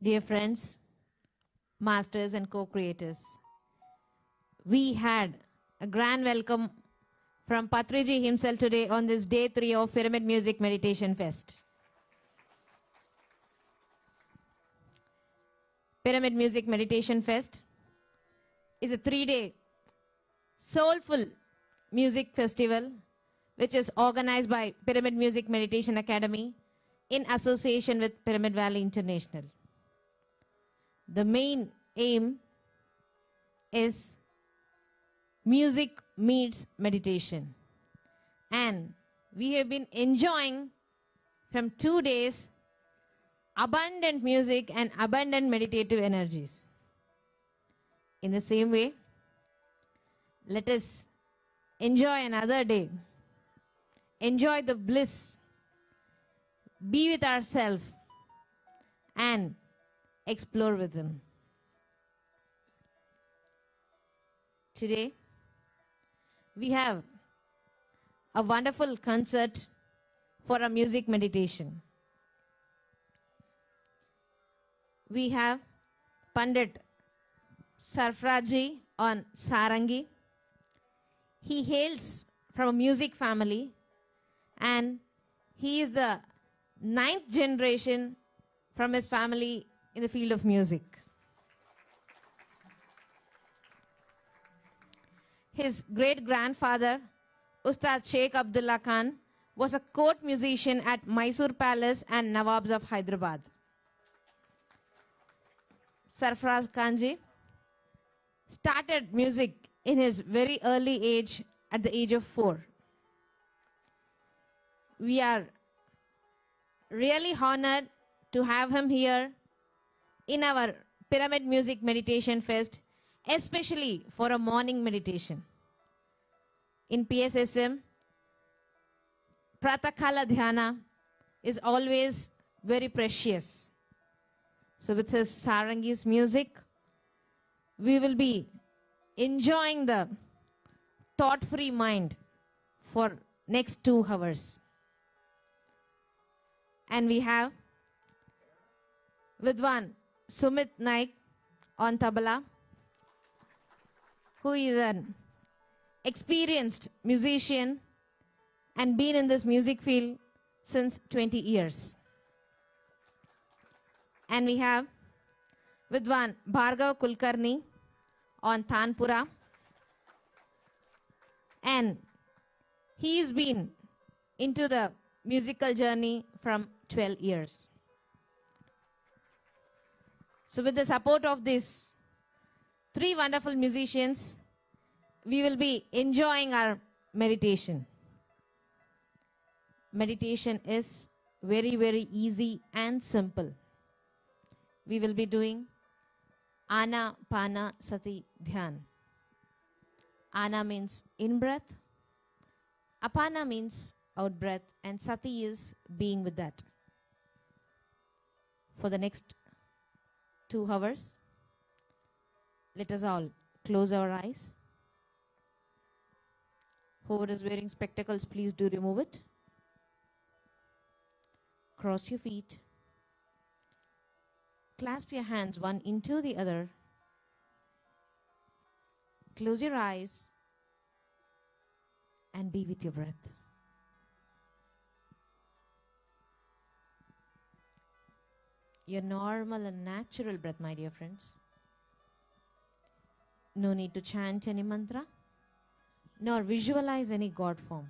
Dear friends, masters and co-creators, we had a grand welcome from Patriji himself today on this day 3 of Pyramid Music Meditation Fest. Pyramid Music Meditation Fest is a 3-day soulful music festival which is organized by Pyramid Music Meditation Academy in association with Pyramid Valley International. The main aim is music meets meditation, and we have been enjoying from 2 days abundant music and abundant meditative energies. In the same way, let us enjoy another day, enjoy the bliss, be with ourselves and explore within. Today, we have a wonderful concert for a music meditation. We have Pandit Sarfaraaz on Sarangi. He hails from a music family and he is the 9th generation from his family in the field of music. His great-grandfather, Ustad Sheikh Abdullah Khan, was a court musician at Mysore Palace and Nawabs of Hyderabad. Sarfaraaz Khanji started music in his very early age, at the age of 4. We are really honored to have him here in our Pyramid Music Meditation Fest, especially for a morning meditation. In PSSM, Pratakala Dhyana is always very precious. So with his Sarangi's music, we will be enjoying the thought-free mind for next 2 hours. And we have Vidwan Sumit Naik on tabla, who is an experienced musician and been in this music field since 20 years. And we have Vidwan Bhargav Kulkarni on Tanpura, and he's been into the musical journey from 12 years. So with the support of these 3 wonderful musicians, we will be enjoying our meditation. Meditation is very, very easy and simple. We will be doing Ana Pana Sati Dhyan. Ana means in breath, Apana means out breath, and Sati is being with that. For the next 2 hours, let us all close our eyes. Whoever is wearing spectacles, please do remove it. Cross your feet. Clasp your hands one into the other. Close your eyes and be with your breath. Your normal and natural breath, my dear friends. No need to chant any mantra, nor visualize any God form.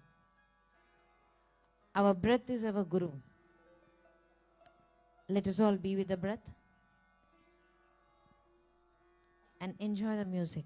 Our breath is our Guru. Let us all be with the breath and enjoy the music.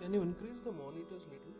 Can you increase the monitors little?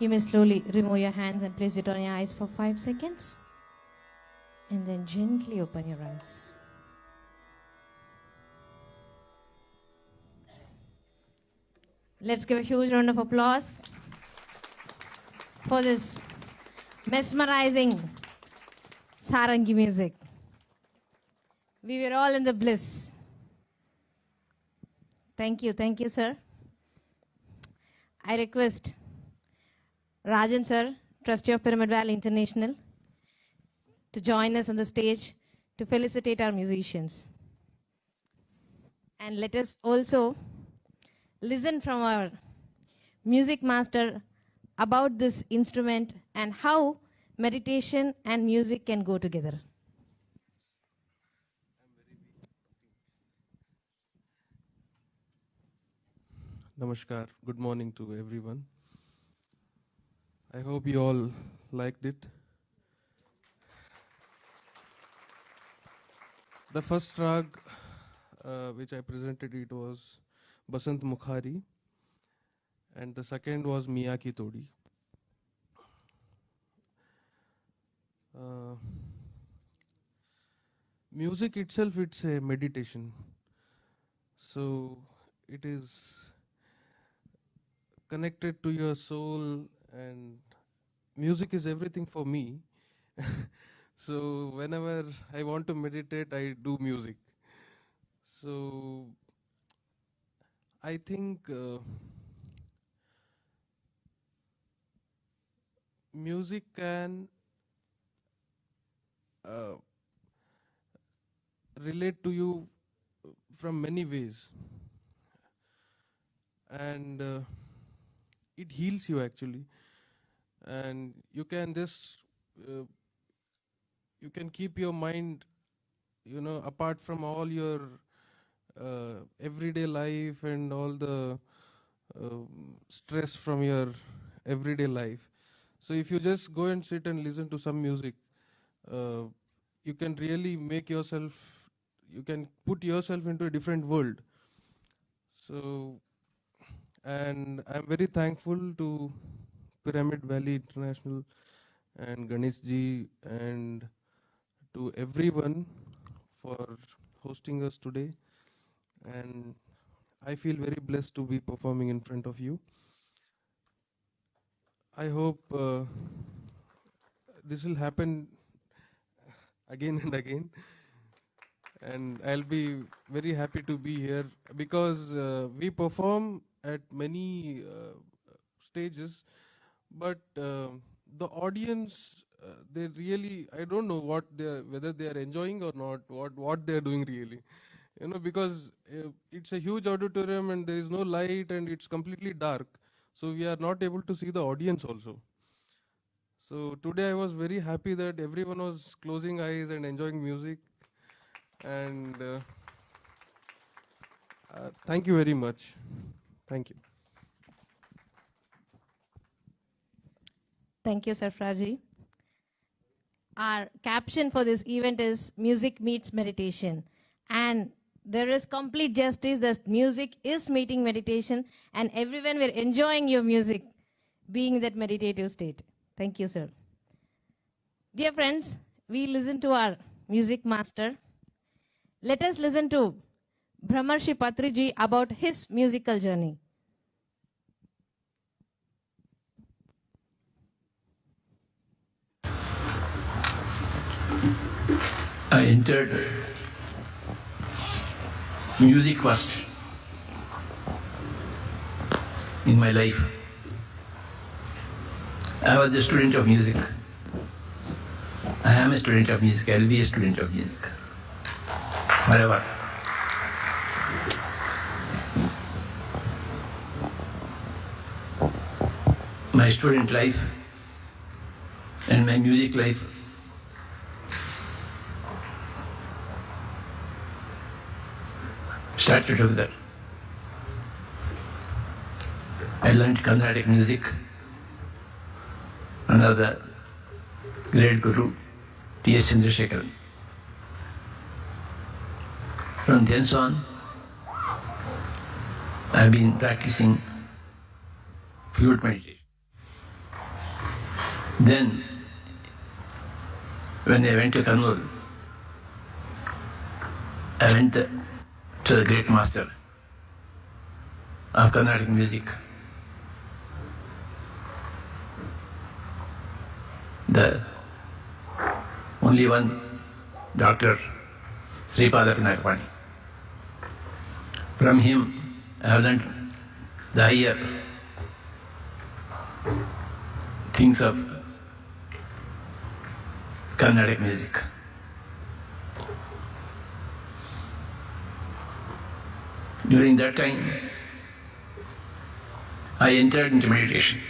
You may slowly remove your hands and place it on your eyes for 5 seconds. And then gently open your eyes. Let's give a huge round of applause for this mesmerizing Sarangi music. We were all in the bliss. Thank you, sir. I request Rajan sir, Trustee of Pyramid Valley International, to join us on the stage to felicitate our musicians. And let us also listen from our music master about this instrument and how meditation and music can go together. Namaskar. Good morning to everyone. I hope you all liked it. The first rag which I presented, it was Basant Mukhari, and the second was Miyaki Todi. Music itself, it's a meditation. So it is connected to your soul, and music is everything for me. So whenever I want to meditate, I do music. So I think music can relate to you from many ways, and it heals you actually, and you can just you can keep your mind, apart from all your everyday life and all the stress from your everyday life. So if you just go and sit and listen to some music, you can really make yourself, you can put yourself into a different world. So, and I'm very thankful to Pyramid Valley International and Ganesh ji and to everyone for hosting us today. And I feel very blessed to be performing in front of you. I hope this will happen again and again. And I'll be very happy to be here because we perform at many stages, but the audience, they really, I don't know whether they are enjoying or not, what they are doing really. Because it's a huge auditorium and there is no light and it's completely dark. So we are not able to see the audience also. So today I was very happy that everyone was closing eyes and enjoying music. And thank you very much. Thank you. Thank you, Sarfaraaz. Our caption for this event is Music Meets Meditation. And there is complete justice that music is meeting meditation, and everyone will enjoying your music being in that meditative state. Thank you, sir. Dear friends, we listen to our music master. Let us listen to Brahmarshi Patriji about his musical journey. I entered music first in my life. I was a student of music. I am a student of music. I will be a student of music forever. My student life and my music life started together. I learned Carnatic music under the great Guru T.S. Chandrasekharan. From then on, I have been practicing flute meditation. Then, when I went to Kannur, I went to the great master of Carnatic music, the only one, Dr. Sripada Pinakapani. From him, I have learned the higher things of Carnatic music. During that time, I entered into meditation.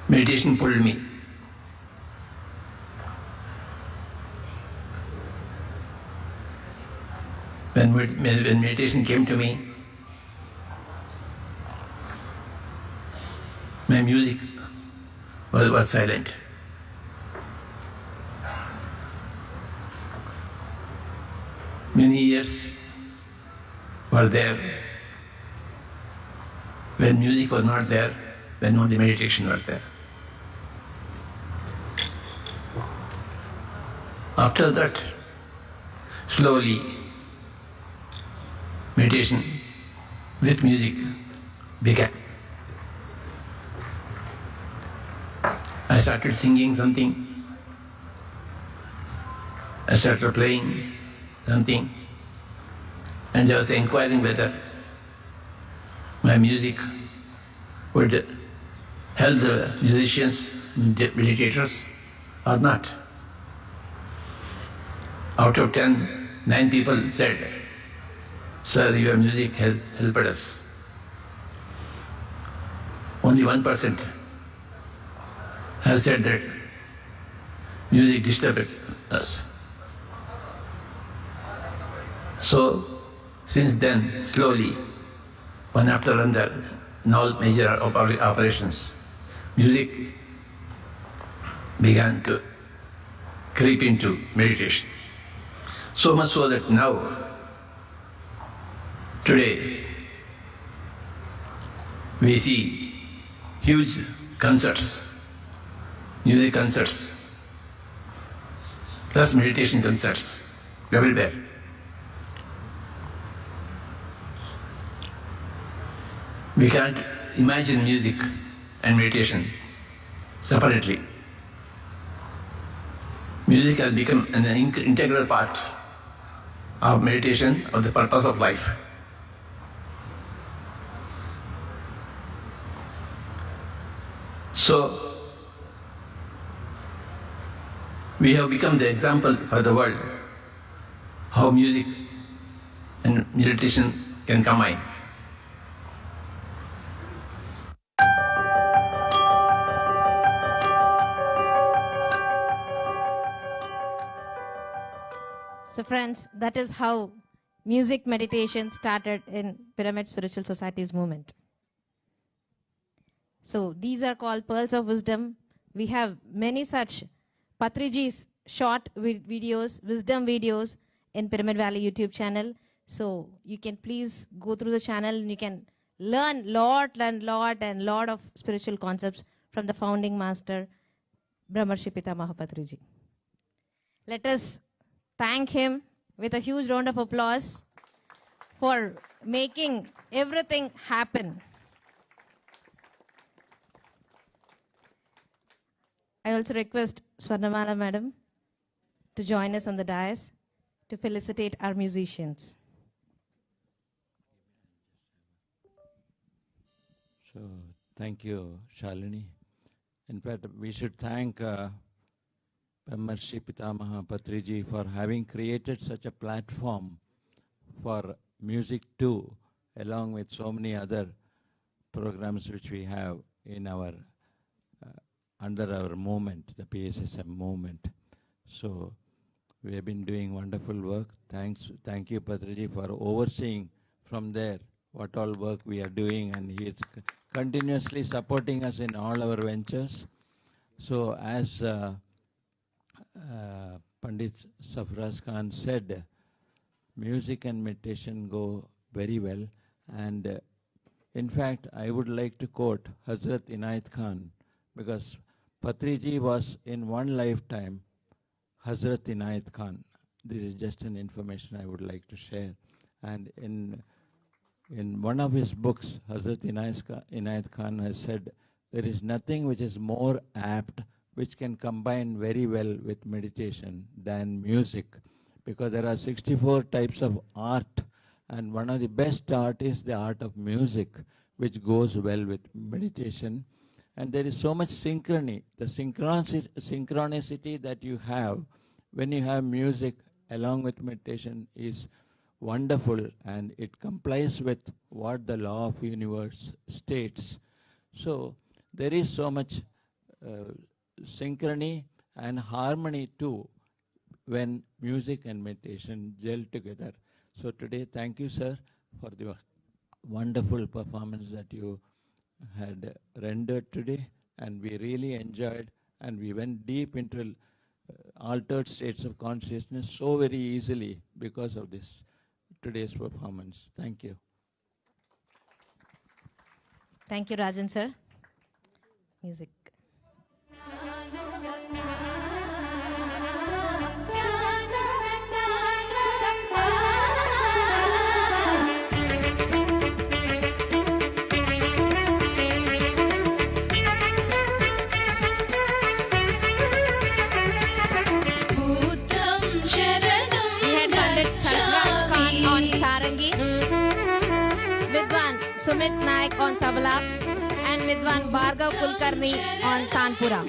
Meditation pulled me. When meditation came to me, my music was silent. Many years were there when music was not there, when only meditation was there. After that, slowly, meditation with music began. I started singing something. I started playing something. And I was inquiring whether my music would help the musicians, meditators, or not. Out of 10, 9 people said, "Sir, your music has helped us." Only 1% have said that music disturbed us. So, since then, slowly, one after another, in all major operations, music began to creep into meditation. So much so that now, today, we see huge concerts, music concerts, plus meditation concerts everywhere. We can't imagine music and meditation separately. Music has become an integral part of meditation, of the purpose of life. So, we have become the example for the world how music and meditation can combine. So friends, that is how music meditation started in Pyramid Spiritual Society's movement. So these are called pearls of wisdom. We have many such Patriji's short videos, wisdom videos in Pyramid Valley YouTube channel. So you can please go through the channel and you can learn lot of spiritual concepts from the founding master, Brahmarshi Pitamaha Patriji. Let us thank him with a huge round of applause for making everything happen. I also request Swarnamala madam to join us on the dais to felicitate our musicians. So, thank you, Shalini. In fact, we should thank Brahmarshi Pitamaha Patriji for having created such a platform for music too, along with so many other programs which we have in our under our movement, the PSSM movement. So we have been doing wonderful work. Thank you, Patriji, for overseeing from there what all work we are doing, and he is continuously supporting us in all our ventures. So as Pandit Sarfaraaz Khan said, music and meditation go very well, and In fact, I would like to quote Hazrat Inayat Khan, because Patriji was in one lifetime Hazrat Inayat Khan. This is just an information I would like to share. And in one of his books, Hazrat Inayat Khan has said, there is nothing which is more apt, which can combine very well with meditation than music, because there are 64 types of art, and one of the best art is the art of music, which goes well with meditation. And there is so much synchrony, the synchronicity that you have when you have music along with meditation is wonderful, and it complies with what the law of universe states. So there is so much synchrony and harmony too when music and meditation gel together. So today, thank you, sir, for the wonderful performance that you had rendered today, and we really enjoyed, and we went deep into altered states of consciousness so very easily because of this today's performance. Thank you. Thank you, Rajan sir. Music. Sumit Naik on tabla and Vidwan Bhargav Kulkarni on Tanpura.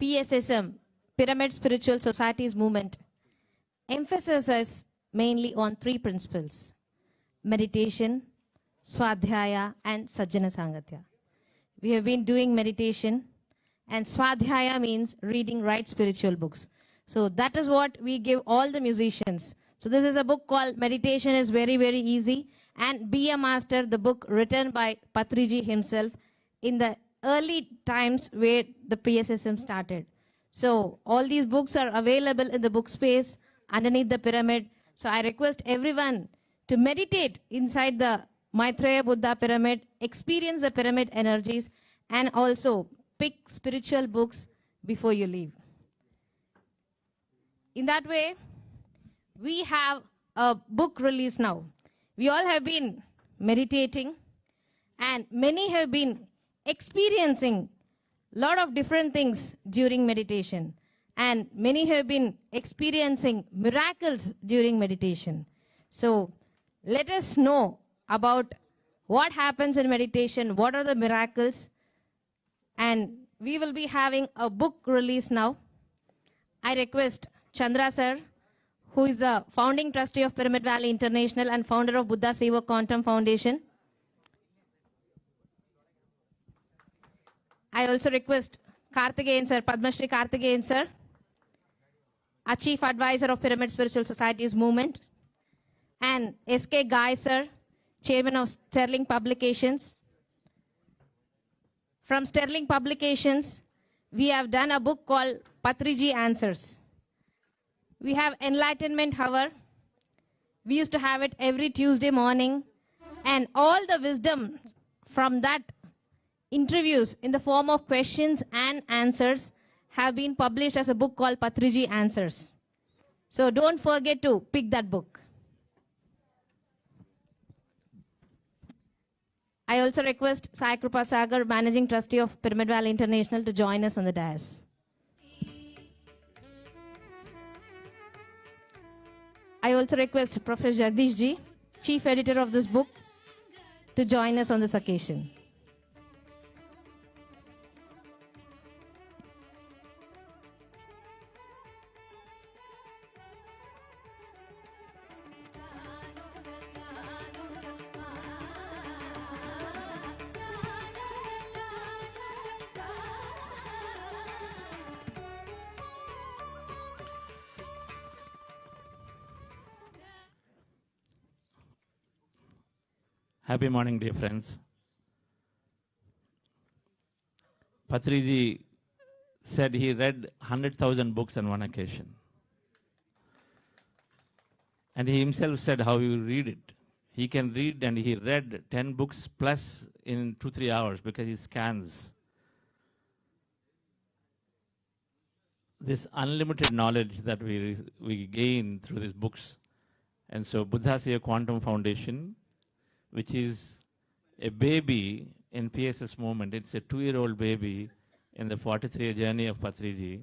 PSSM, Pyramid Spiritual Societies movement, emphasizes mainly on three principles: meditation, Swadhyaya, and Sajjana Sangatya. We have been doing meditation, and Swadhyaya means reading right spiritual books. So that is what we give all the musicians. So this is a book called Meditation is Very, Very Easy, and Be a Master, the book written by Patriji himself in the early times where the PSSM started. So all these books are available in the book space underneath the pyramid. So I request everyone to meditate inside the Maitreya Buddha pyramid, experience the pyramid energies, and also pick spiritual books before you leave. In that way, we have a book release now. We all have been meditating, and many have been experiencing a lot of different things during meditation, and many have been experiencing miracles during meditation. So let us know about what happens in meditation, what are the miracles, and we will be having a book release now. I request Chandra sir, who is the founding trustee of Pyramid Valley International and founder of Buddha Seva Quantum Foundation. I also request Karthikeyan sir, Padma Shri Karthikeyan sir, a chief advisor of Pyramid Spiritual Societies movement, and S.K. Guy sir, chairman of Sterling Publications. From Sterling Publications, we have done a book called Patriji Answers. We have Enlightenment Hour. We used to have it every Tuesday morning, and all the wisdom from that interviews in the form of questions and answers have been published as a book called Patriji Answers. So don't forget to pick that book. I also request Sai Krupa Sagar, Managing Trustee of Pyramid Valley International, to join us on the dais. I also request Professor Jagdish Ji, Chief Editor of this book, to join us on this occasion. Happy morning, dear friends. Patriji said he read 100,000 books on one occasion. And he himself said how you read it. He can read, and he read 10 books plus in 2-3 hours because he scans. This unlimited knowledge that we gain through these books. And so Buddha Seva Quantum Foundation, which is a baby in PSS movement. It's a 2-year-old baby in the 43-year journey of Patriji.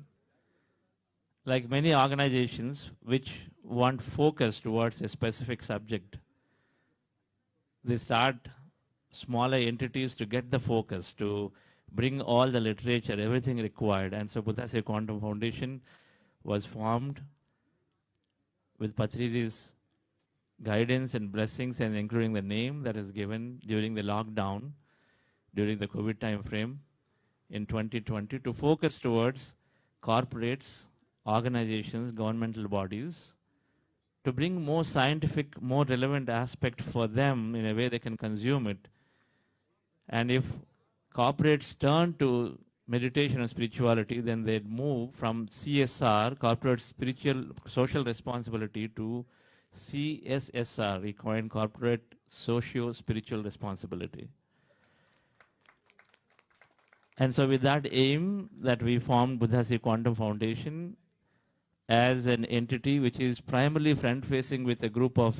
Like many organizations which want focus towards a specific subject, they start smaller entities to get the focus, to bring all the literature, everything required. And so Buddha Seva Quantum Foundation was formed with Patriji's guidance and blessings, and including the name that is given during the lockdown, during the COVID time frame in 2020, to focus towards corporates, organizations, governmental bodies, to bring more scientific, more relevant aspect for them in a way they can consume it. And if corporates turn to meditation and spirituality, then they'd move from CSR, corporate spiritual social responsibility, to CSSR, we coined corporate socio-spiritual responsibility. And so with that aim that we formed Buddha Seva Quantum Foundation as an entity which is primarily front-facing with a group of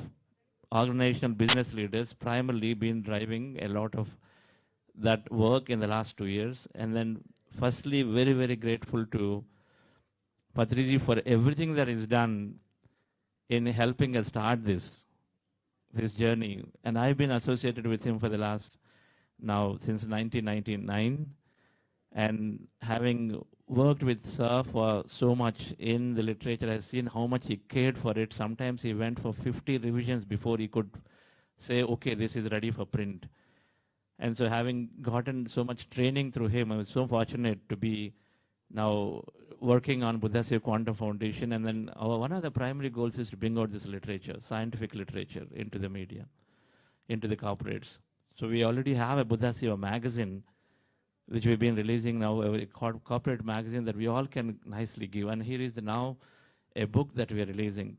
organizational business leaders, primarily been driving a lot of that work in the last 2 years. And then firstly, very, very grateful to Patriji for everything that is done in helping us start this journey. And I've been associated with him for the last, now since 1999, and having worked with Sir for so much in the literature, I've seen how much he cared for it. Sometimes he went for 50 revisions before he could say, okay, this is ready for print. And so having gotten so much training through him, I was so fortunate to be now working on Buddhist Quantum Foundation. And then one of the primary goals is to bring out this literature, scientific literature, into the media, into the corporates. So we already have a Buddha Seva magazine, which we've been releasing now, a corporate magazine that we all can nicely give. And here is now a book that we are releasing.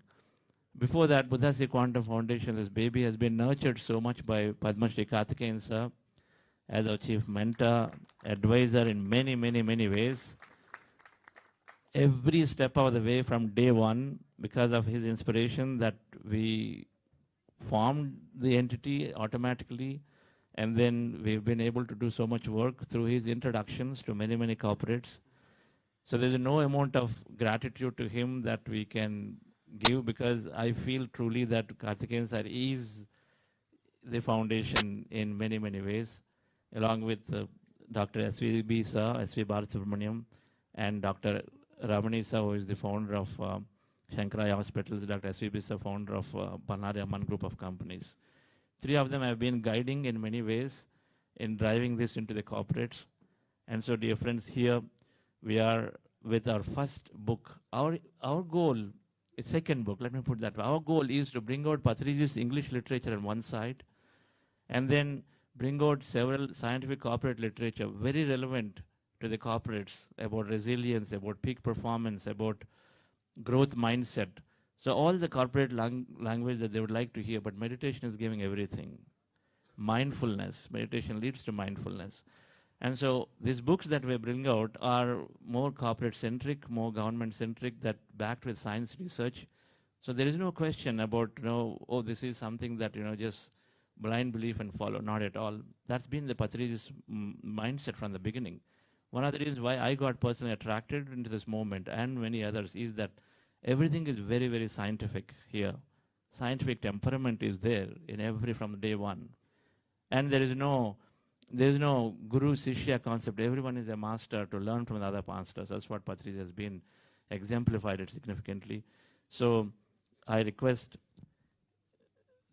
Before that, Buddha Seva Quantum Foundation, this baby has been nurtured so much by Padma Shri Karthikeyan sir as our chief mentor, advisor in many, many, many ways. Every step of the way from day one, because of his inspiration, that we formed the entity automatically, and then we've been able to do so much work through his introductions to many, many corporates. So there's no amount of gratitude to him that we can give, because I feel truly that Karthikeyan sir is the foundation in many, many ways, along with Dr. S.V.B. sir, S.V. Balasubramaniam, and Dr. Ramani sir, who is the founder of Shankaraya Hospitals, Dr. S.V.B. sir, founder of Panari Amman Group of Companies. Three of them have been guiding in many ways in driving this into the corporates. And so, dear friends, here we are with our first book. Our goal, a second book, let me put that way. Our goal is to bring out Patriji's English literature on one side, and then bring out several scientific corporate literature, very relevant to the corporates, about resilience, about peak performance, about growth mindset. So all the corporate language that they would like to hear, but meditation is giving everything. Mindfulness, meditation leads to mindfulness. And so these books that we bring out are more corporate-centric, more government-centric, that backed with science research. So there is no question about, oh, this is something that, just blind belief and follow. Not at all. That's been the Patriji's mindset from the beginning. One of the reasons why I got personally attracted into this movement, and many others, is that everything is very, very scientific here. Scientific temperament is there in from day one. And there is no guru shishya concept. Everyone is a master to learn from the other masters. That's what Patriji has been exemplified it significantly. So I request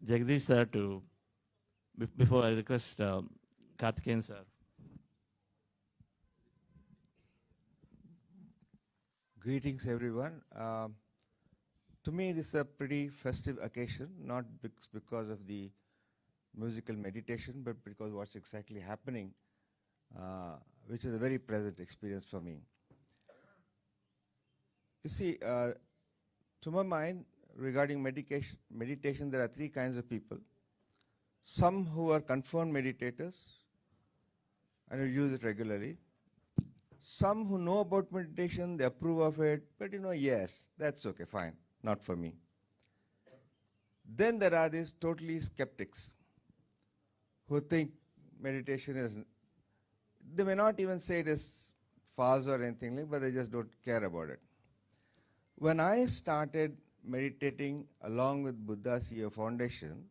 Jagdish sir to, before I request Karthikeyan sir. Greetings, everyone. To me, this is a pretty festive occasion, not because of the musical meditation, but because what's exactly happening, which is a very pleasant experience for me. You see, to my mind, regarding meditation, there are three kinds of people. Some who are confirmed meditators and who use it regularly. Some who know about meditation, they approve of it, but yes, that's okay, fine, not for me. Then there are these totally skeptics who think meditation is, they may not even say it is false or anything like, but they just don't care about it. When I started meditating along with Buddha Seva Foundation,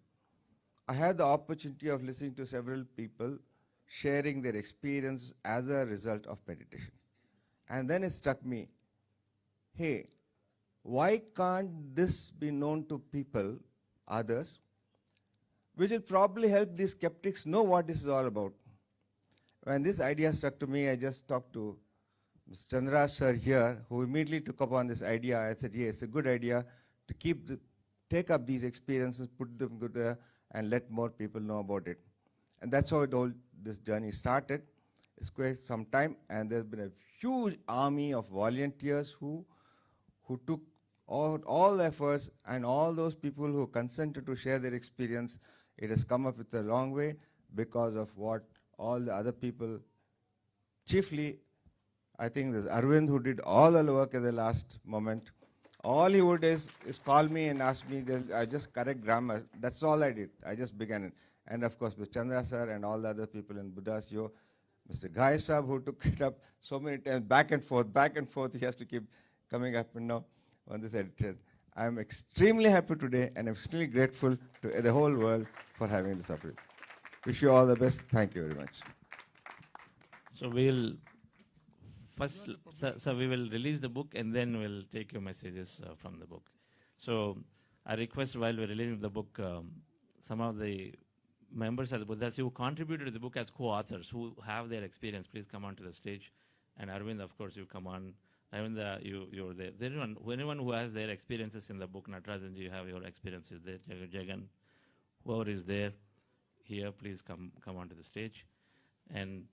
I had the opportunity of listening to several people sharing their experience as a result of meditation. And then it struck me, hey, why can't this be known to people, others, which will probably help these skeptics know what this is all about. When this idea struck to me, I just talked to Mr. Chandra sir here, who immediately took up on this idea. I said, yeah, it's a good idea to take up these experiences, put them together, and let more people know about it. And that's how this journey started. It's quite some time, and there's been a huge army of volunteers who took all efforts, and all those people who consented to share their experience. It has come up with a long way because of what all the other people, chiefly, I think there's Arvind, who did all the work at the last moment. All he would is call me and ask me, I just correct grammar. That's all I did. I just began it. And of course, Mr. Chandra sir and all the other people in Buddha's Yo, Mr. Ghai Sahab, who took it up so many times, back and forth, he has to keep coming up and now on this editor. I'm extremely happy today and extremely grateful to the whole world for having this opportunity. Wish you all the best. Thank you very much. So we'll first, so we will release the book and then we'll take your messages from the book. So I request while we're releasing the book, some of the members of the Buddhas who contributed to the book as co-authors, who have their experience, please come onto the stage. And Arvind, of course, you come on. Arvind, you're there. Anyone who has their experiences in the book, Natarajanji, you have your experiences there. Jagan, whoever is there here, please come onto the stage. And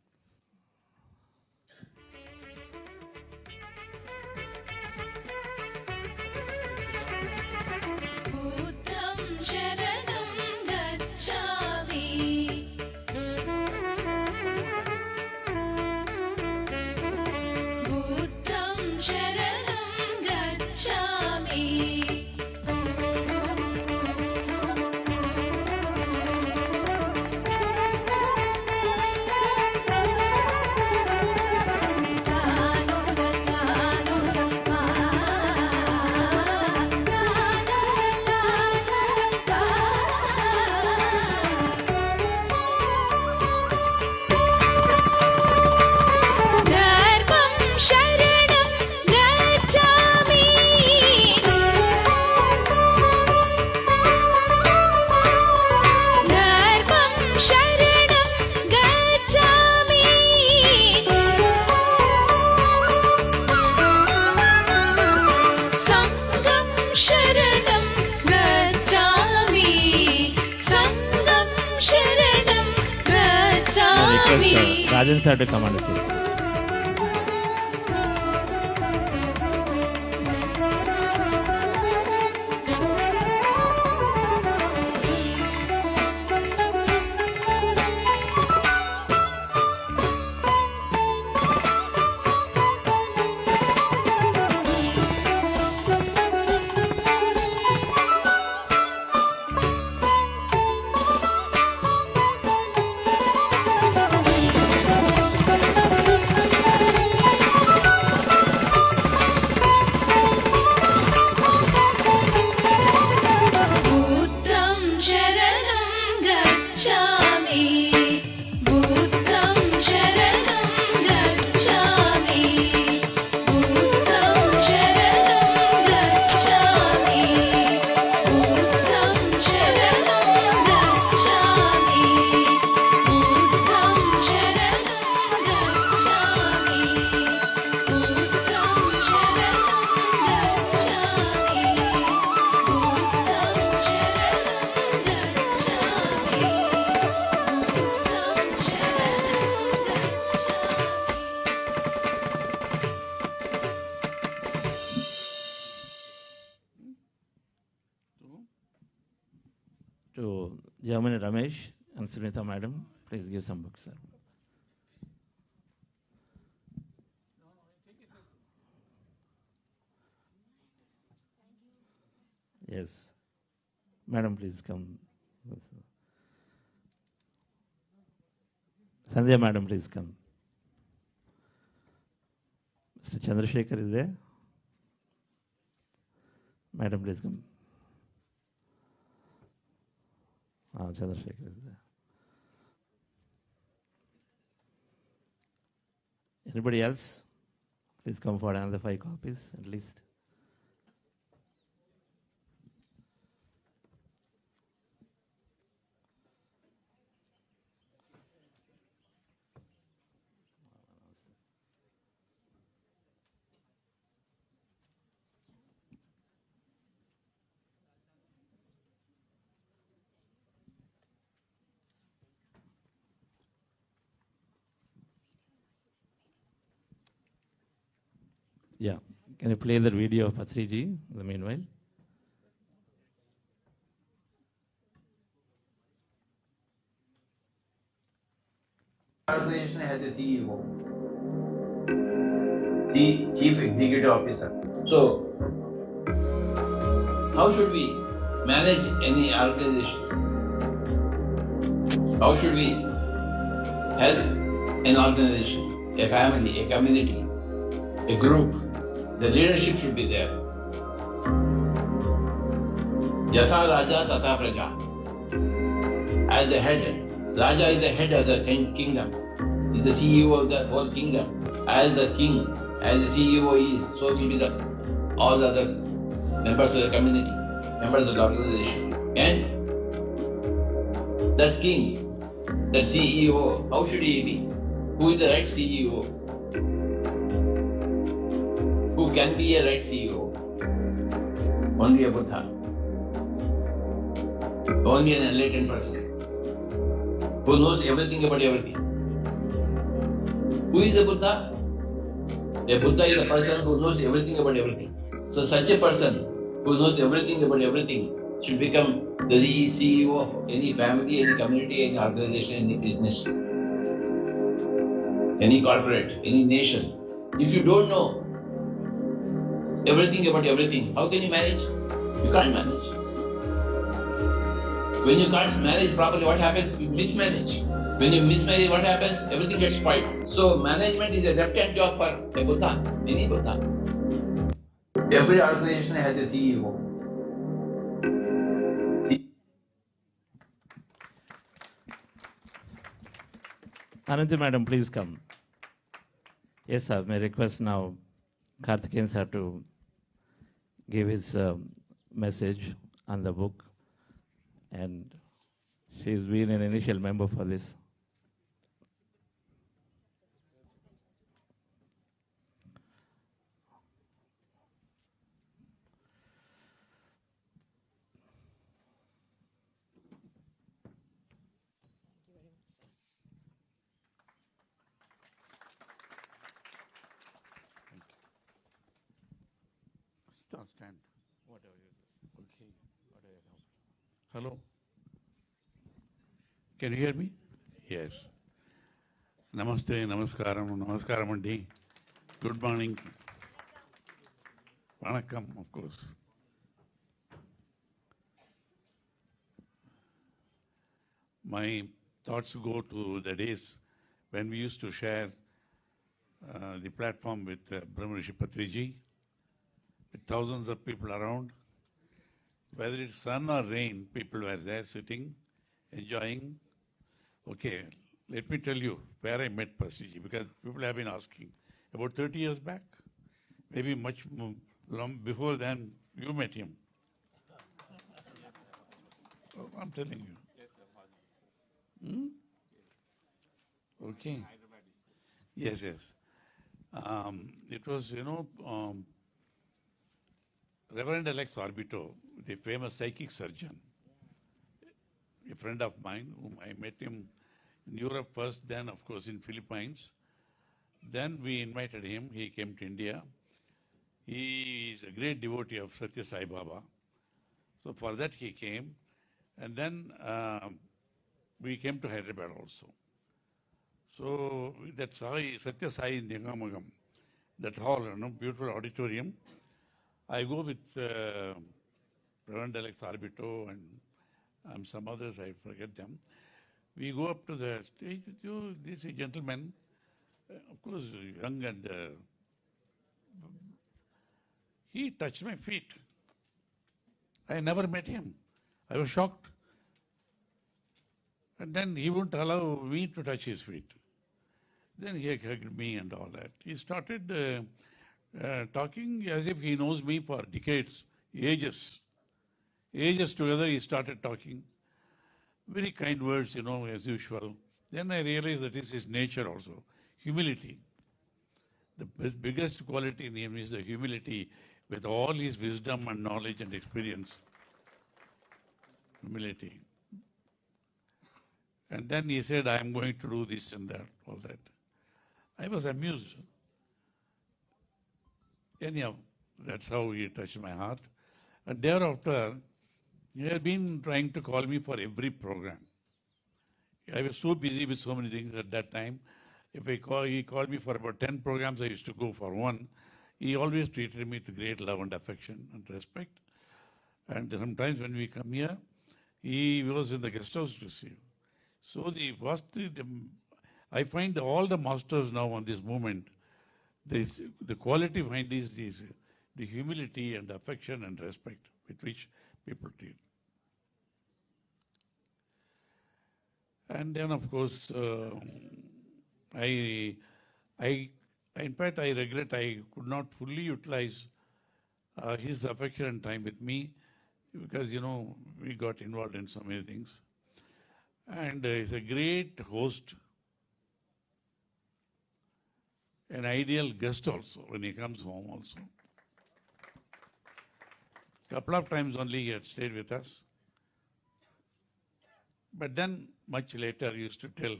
Rajan sir to come on the stage. To Germany Ramesh and Sunita madam, please give some books, sir. Yes. Madam, please come. Sandhya madam, please come. Mr. Chandrasekhar is there? Madam, please come. Chandrasekhar is there. Anybody else? Please come for another 5 copies at least. Yeah. Can you play the video of Patriji in the meanwhile? Organization has a CEO, the Chief Executive Officer. So, how should we manage any organization? How should we help an organization, a family, a community, a group? The leadership should be there. Yatha Raja Tata Praja. As the head, Raja is the head of the kingdom. He is the CEO of the whole kingdom. As the king, as the CEO is, so will be all the other members of the community, members of the organization. And That king, that CEO, how should he be? Who is the right CEO? Who can be a right CEO? Only a Buddha. Only an enlightened person who knows everything about everything. Who is a Buddha? A Buddha is a person who knows everything about everything. So such a person who knows everything about everything should become the CEO of any family, any community, any organization, any business, any corporate, any nation. If you don't know everything about everything, how can you manage? You can't manage. When you can't manage properly, what happens? You mismanage. When you mismanage, what happens? Everything gets spoiled. So management is a left-hand job for a Buddha, any Buddha. Every organization has a CEO. Ananthi madam, please come. Yes, sir. May I request now Karthikeyan sir to give his message on the book. And she's been an initial member for this. Stand. Okay. Hello. Can you hear me? Yes. Namaste, namaskaram andi. Good morning. Vanakkam, of course. My thoughts go to the days when we used to share the platform with Brahma Rishi Patriji, with thousands of people around. Whether it's sun or rain, people were there sitting, enjoying. Okay, let me tell you where I met Patriji, because people have been asking. About 30 years back, maybe much long before then, you met him. Oh, I'm telling you. Okay. Yes, yes. It was, Reverend Alex Orbito, the famous psychic surgeon, a friend of mine, whom I met him in Europe first, then of course in Philippines. Then we invited him, he came to India. He is a great devotee of Satya Sai Baba. So for that he came. And then we came to Hyderabad also. So that Satya Sai Nigamagam, that hall, beautiful auditorium. I go with Reverend Alex Orbito and some others, I forget them. We go up to the stage with you, this gentleman, of course, young, and he touched my feet. I never met him. I was shocked. And then he wouldn't allow me to touch his feet. Then he hugged me and all that. He started talking as if he knows me for decades, ages. Ages together, he started talking. Very kind words, as usual. Then I realized that is his nature also, humility. The biggest quality in him is the humility with all his wisdom and knowledge and experience. Humility. And then he said, I am going to do this and that, all that. I was amused. Anyhow, that's how he touched my heart. And thereafter, he had been trying to call me for every program. I was so busy with so many things at that time. If he called me for about 10 programs, I used to go for one. He always treated me with great love and affection and respect. And sometimes when we come here, he was in the guest house to see. So I find all the masters now on this movement, the quality behind this is the humility and affection and respect with which people treat. And then, of course, in fact, I regret I could not fully utilize his affection and time with me because, we got involved in so many things. And he's a great host, an ideal guest also when he comes home also. Couple of times only he had stayed with us. But then much later he used to tell,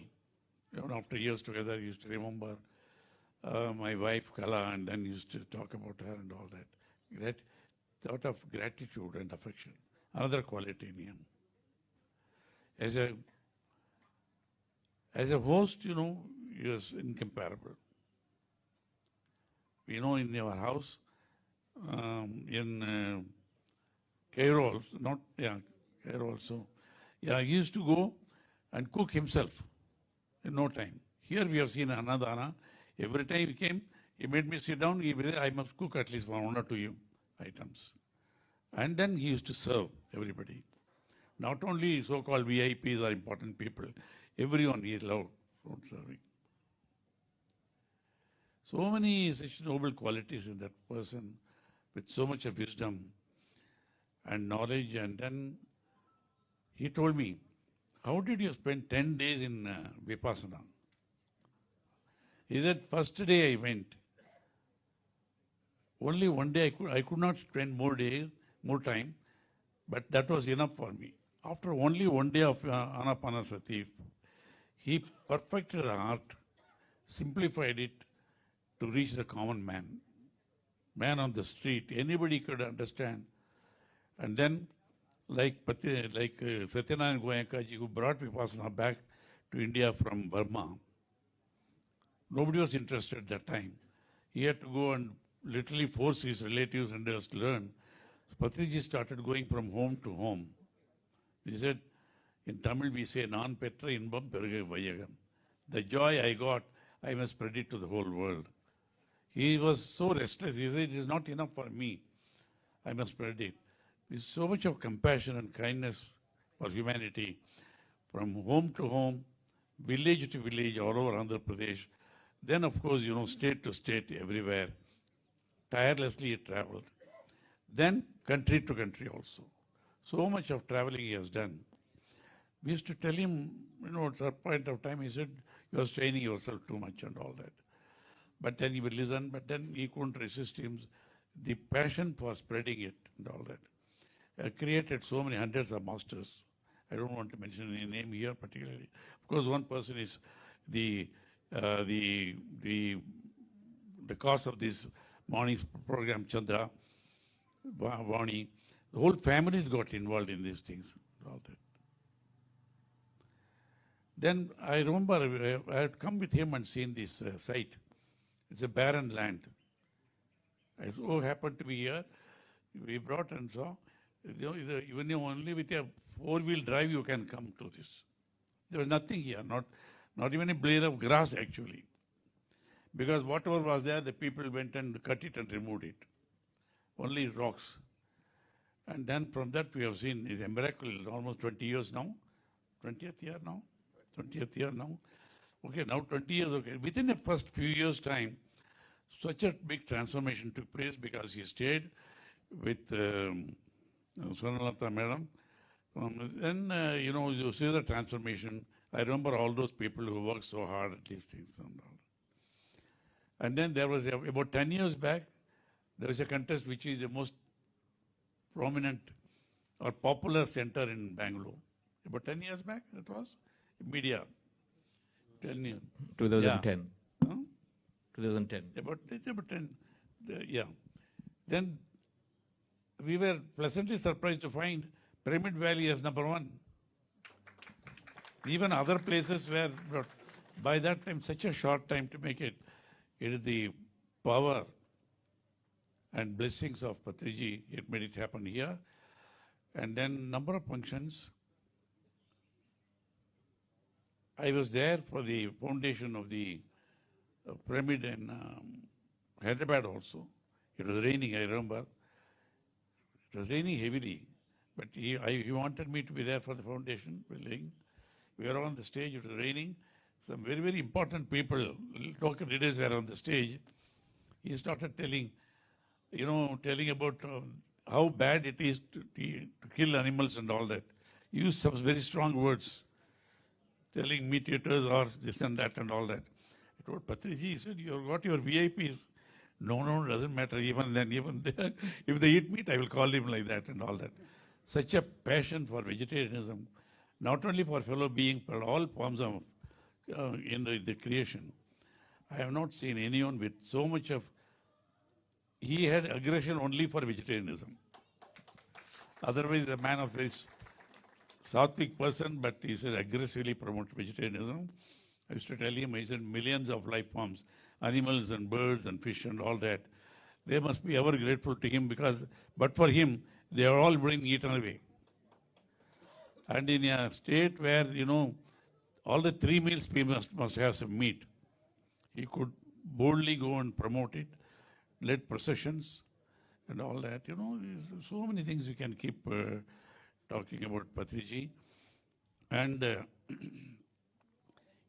after years together, he used to remember my wife Kala, and then used to talk about her and all that. That thought of gratitude and affection, another quality in him. As a host, he was incomparable. We know in our house, in Cairo, Cairo also. Yeah, he used to go and cook himself in no time. Here we have seen Anadana. Every time he came, he made me sit down. I must cook at least 1 or 2 items. And then he used to serve everybody. Not only so-called VIPs or important people, everyone he loved food serving. So many such noble qualities in that person with so much of wisdom and knowledge. And then he told me, how did you spend 10 days in Vipassana? He said, first day I went. Only one day I could not spend more time, but that was enough for me. After only 1 day of Anapanasati, he perfected the art, simplified it to reach the common man on the street. Anybody could understand. And then, like Satyanarayana Goenkaji, who brought Vipassana back to India from Burma, nobody was interested at that time. He had to go and literally force his relatives and others to learn. Patriji started going from home to home. He said, in Tamil we say, "Non petra inbam perugai vayagam." The joy I got, I must spread it to the whole world. He was so restless. He said, it is not enough for me. I must spread it. With so much of compassion and kindness for humanity, from home to home, village to village, all over Andhra Pradesh. Then, of course, state to state, everywhere. Tirelessly he traveled. Then, country to country also. So much of traveling he has done. We used to tell him, at a point of time, he said, you are straining yourself too much and all that. But then he would listen, but then he couldn't resist him. The passion for spreading it and all that created so many hundreds of masters. I don't want to mention any name here particularly. Of course, one person is the cause of this morning's program, Chandra, Vani. The whole families got involved in these things. All that. Then I remember I had come with him and seen this site. It's a barren land. I so happened to be here. We brought and saw. Even only with a 4-wheel drive you can come to this. There was nothing here, not even a blade of grass actually. Because whatever was there, the people went and cut it and removed it. Only rocks. And then from that we have seen is a miracle, almost 20 years now. 20th year now? 20th year now. Okay, now 20 years, okay. Within the first few years' time, such a big transformation took place because he stayed with Swarnalata madam. Then, you see the transformation. I remember all those people who worked so hard at these things and all. And then there was, about 10 years back, there was a contest which is the most prominent or popular center in Bangalore. About 10 years back, it was? Media. 10 years. 2010. Yeah. Huh? 2010. It's about 10. Yeah. Then we were pleasantly surprised to find Pyramid Valley as #1. Even other places were, but by that time, such a short time to make it. It is the power and blessings of Patriji. It made it happen here. And then number of functions. I was there for the foundation of the pyramid in Hyderabad also. It was raining, I remember. It was raining heavily. But he wanted me to be there for the foundation building. We were on the stage, it was raining. Some very, very important people, local leaders were on the stage. He started telling about how bad it is to kill animals and all that. He used some very strong words. telling meat eaters or this and that and all that. I told Patriji, he said, you got your VIPs. No, no, doesn't matter. Even then, even there, if they eat meat, I will call him like that and all that. Such a passion for vegetarianism, not only for fellow beings, but all forms of in the creation. I have not seen anyone with so much of. He had aggression only for vegetarianism. Otherwise, a man of very sattvic person, but he said aggressively promote vegetarianism. I used to tell him, I said, millions of life forms, animals and birds and fish and all that, they must be ever grateful to him because, but for him, they are all being eaten away. And in a state where, all the 3 meals people must have some meat, he could boldly go and promote it, led processions and all that. So many things you can keep talking about Patriji. And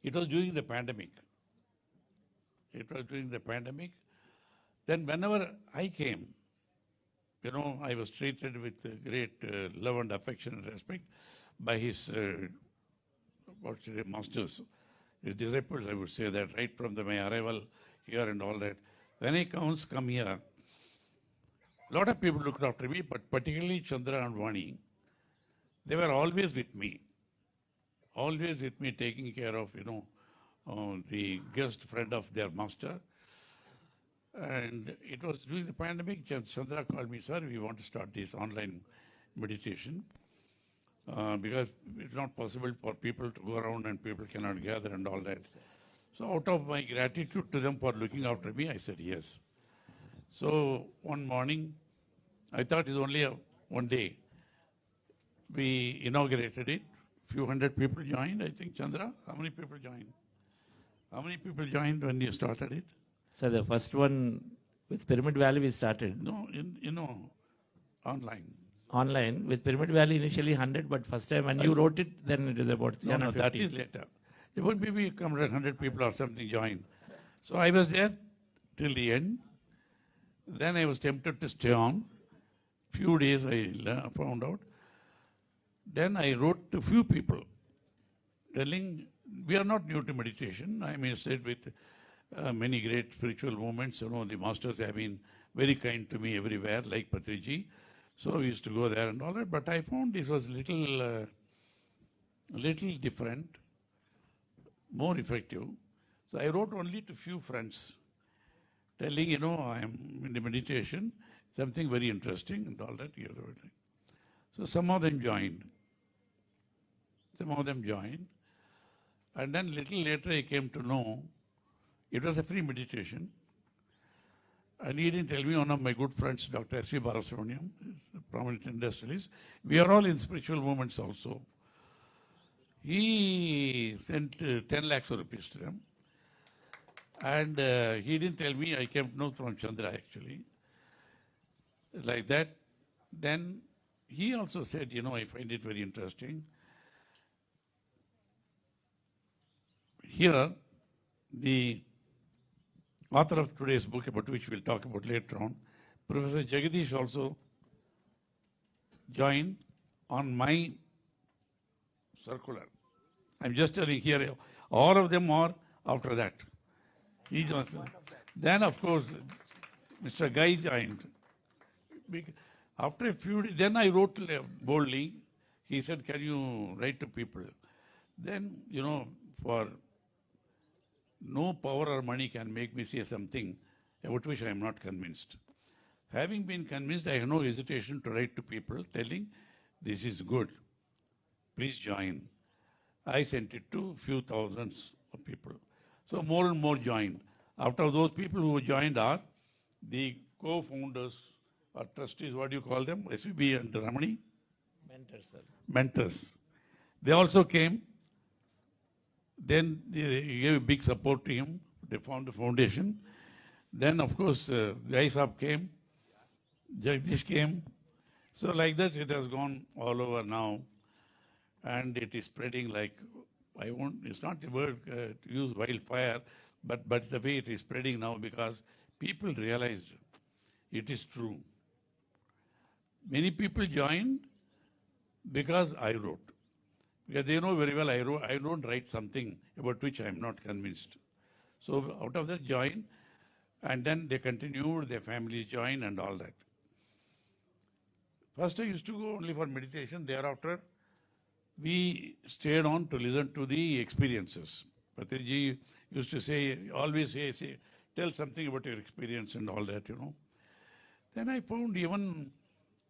it was during the pandemic. Then whenever I came, I was treated with great love and affection and respect by his masters, his disciples, I would say that, right from my arrival here and all that. When I come here, a lot of people looked after me, but particularly Chandra and Vani, they were always with me, taking care of, the guest friend of their master. And it was during the pandemic, Chandra called me, sir, we want to start this online meditation because it's not possible for people to go around and people cannot gather and all that. So out of my gratitude to them for looking after me, I said yes. So one morning, I thought it was only one day. We inaugurated it. Few hundred people joined, I think. Chandra, how many people joined? How many people joined when you started it? So the first one with Pyramid Valley we started. No, online. Online with Pyramid Valley initially 100, but first time when you wrote it, then it is about 350. No, that is later. It would maybe come 100 people or something joined. So I was there till the end. Then I was tempted to stay on. Few days I found out. Then I wrote to few people telling, we are not new to meditation. I may say with many great spiritual movements, the masters have been very kind to me everywhere, like Patriji. So we used to go there and all that. But I found this was little different, more effective. So I wrote only to few friends, telling, I am in the meditation, something very interesting and all that. So some of them joined. And then little later I came to know it was a free meditation. And he didn't tell me, one of my good friends, Dr. S.V. Barasubramaniam, a prominent industrialist. We are all in spiritual movements also. He sent 10 lakhs of rupees to them. And he didn't tell me, I came to know from Chandra actually. Like that. Then he also said, I find it very interesting. Here, the author of today's book, about which we'll talk about later on, Professor Jagadish also joined on my circular. I'm just telling here, all of them are after that. Then, of course, Mr. Guy joined. After a few days, then I wrote boldly. He said, can you write to people? Then, for no power or money can make me say something about which I am not convinced. Having been convinced, I have no hesitation to write to people telling, this is good. Please join. I sent it to few thousands of people. So more and more joined. After those people who joined are the co-founders or trustees, what do you call them? SVB and Ramani? Mentors, sir. Mentors. They also came. Then they gave big support to him. They found a foundation. Then, of course, Gai Saab came. Jagdish came. So like that, it has gone all over now. And it is spreading like, it's not the word to use wildfire, but the way it is spreading now because people realized it is true. Many people joined because I wrote. Because they know very well I don't write something about which I am not convinced. So out of that join, and then they continued, their families joined and all that. First I used to go only for meditation. Thereafter, we stayed on to listen to the experiences. Patriji used to say, always say, tell something about your experience and all that, Then I found even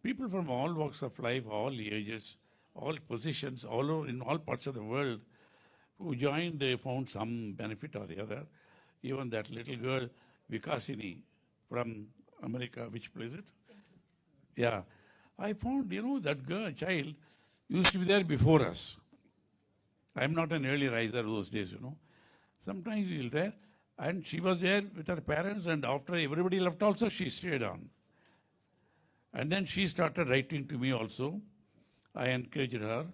people from all walks of life, all ages, all positions, all over, in all parts of the world, who joined, they found some benefit or the other. Even that little girl, Vikasini, from America, which place it? Yeah. I found, that girl, child, used to be there before us. I'm not an early riser those days, Sometimes we were there, and she was there with her parents, and after everybody left also, she stayed on. And then she started writing to me also. I encouraged her.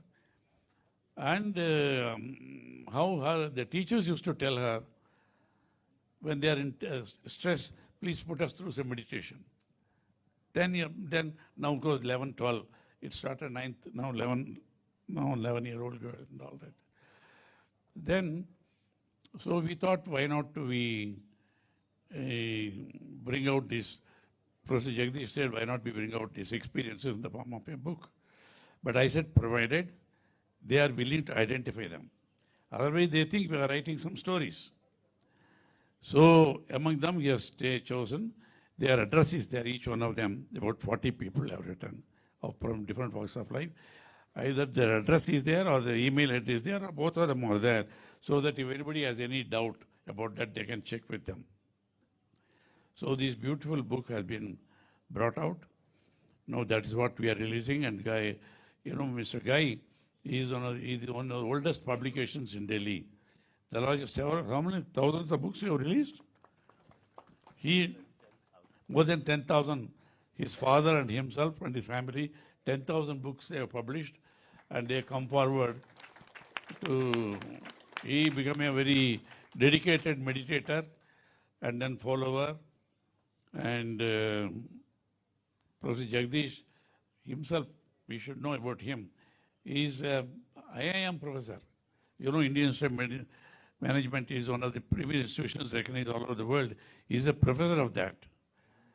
And how the teachers used to tell her, when they are in stress, please put us through some meditation. Then now goes 11, 12. It started 9th, now 11-year-old girl and all that. Then, so we thought, why not do we bring out this? Professor Jagdish said, why not we bring out these experiences in the form of a book? But I said, provided they are willing to identify them. Otherwise, they think we are writing some stories. So, among them, he has chosen. Their addresses there, each one of them, about 40 people have written from different walks of life. Either their address is there or the email address is there, or both of them are there, so that if anybody has any doubt about that, they can check with them. So this beautiful book has been brought out. Now that is what we are releasing, and Guy, Mr. Guy is one of the oldest publications in Delhi. The largest, how many thousands of books you have released? More than 10,000. His father and himself and his family, 10,000 books they have published, and they come forward to, he became a very dedicated meditator and then follower. And Professor Jagdish himself, we should know about him. He is an IIM professor. Indian Institute of Management is one of the premier institutions recognized all over the world. He is a professor of that.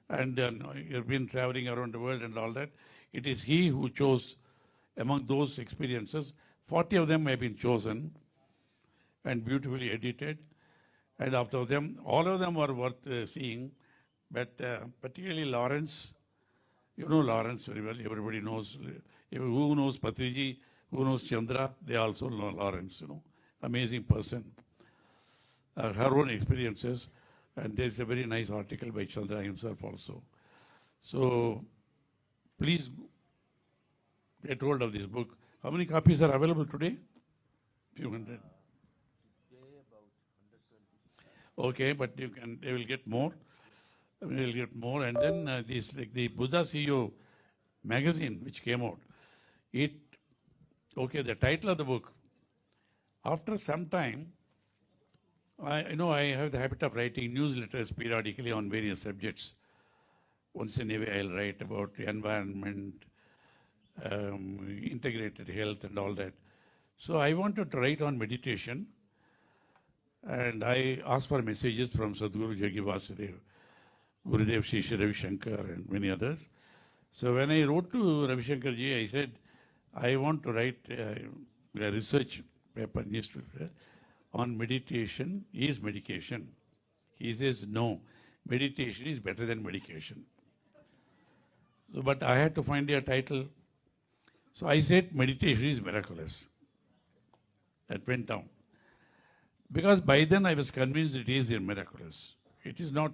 And he has been traveling around the world and all that. It is he who chose, among those experiences, 40 of them have been chosen and beautifully edited. And after them, all of them are worth seeing. But particularly Lawrence, Lawrence very well. Everybody knows. Who knows Patriji, who knows Chandra, they also know Lawrence, Amazing person. Her own experiences. And there's a very nice article by Chandra himself also. So please get hold of this book. How many copies are available today? Few hundred. Okay, but they will get more. They will get more. And then like the Buddha CEO magazine, which came out, the title of the book, after some time, I have the habit of writing newsletters periodically on various subjects. Once in a while, I'll write about the environment, integrated health and all that. So I wanted to write on meditation, and I asked for messages from Sadhguru Jagi Vasudev, Gurudev Shisha Ravi Shankar, and many others. So when I wrote to Ravi Shankar ji, I said, I want to write a research paper, newspaper, on meditation is medication. He says, no, meditation is better than medication. So, but I had to find a title. So I said, meditation is miraculous. That went down. Because by then I was convinced it is miraculous. It is not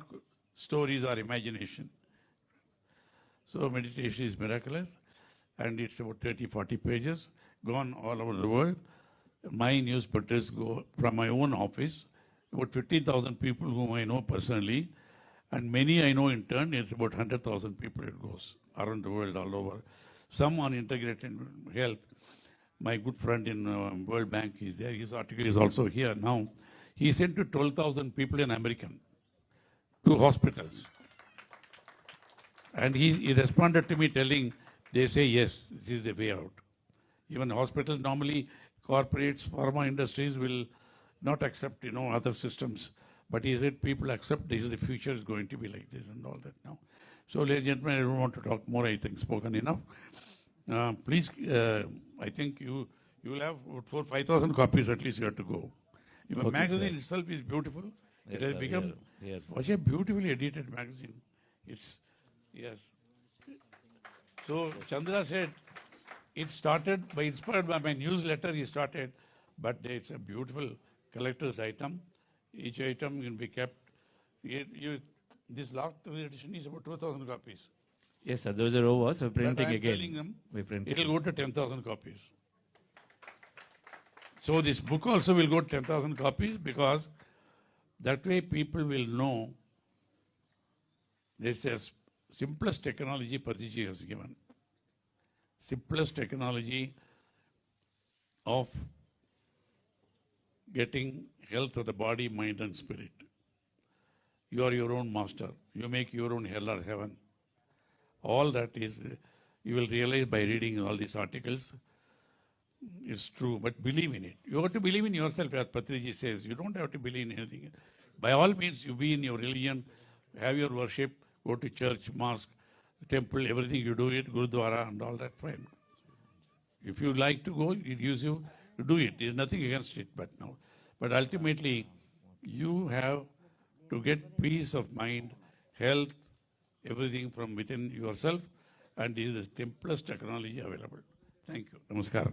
stories or imagination. So meditation is miraculous, and it's about 30, 40 pages, gone all over the world. My newsletters go from my own office, about 15,000 people whom I know personally, and many I know in turn. It's about 100,000 people it goes around the world, all over. Some on integrated health. My good friend in World Bank is there. His article is also here now. He sent to 12,000 people in America, 2 hospitals. And he responded to me telling, they say, yes, this is the way out. Even hospitals normally corporates, pharma industries will not accept, other systems. But he said people accept this, the future is going to be like this and all that now. So, ladies and gentlemen, I don't want to talk more, I think spoken enough. Please, I think you will have 5,000 copies at least you have to go. Your Okay, magazine sir. itself is beautiful. Yes, It has sir, become here. such a beautifully edited magazine. It's, yes. So Chandra said, it started inspired by my newsletter, he started, but it's a beautiful collector's item. Each item can be kept. This last edition is about 2,000 copies. Yes, sir, those are over, so But printing I am again. telling them, We print it will go to 10,000 copies. So this book also will go to 10,000 copies because that way people will know this is simplest technology Patiji has given. Simplest technology of getting health of the body, mind and spirit. You are your own master. You make your own hell or heaven. All that is, you will realize by reading all these articles, it's true, but believe in it. You have to believe in yourself, as Patriji says. You don't have to believe in anything. By all means, you be in your religion, have your worship, go to church, mosque, temple, everything you do it, Gurudwara and all that, fine. If you like to go, it gives you to do it. There's nothing against it, but now. But ultimately, you have to get peace of mind, health, everything from within yourself, and this is the simplest technology available. Thank you. Namaskaram.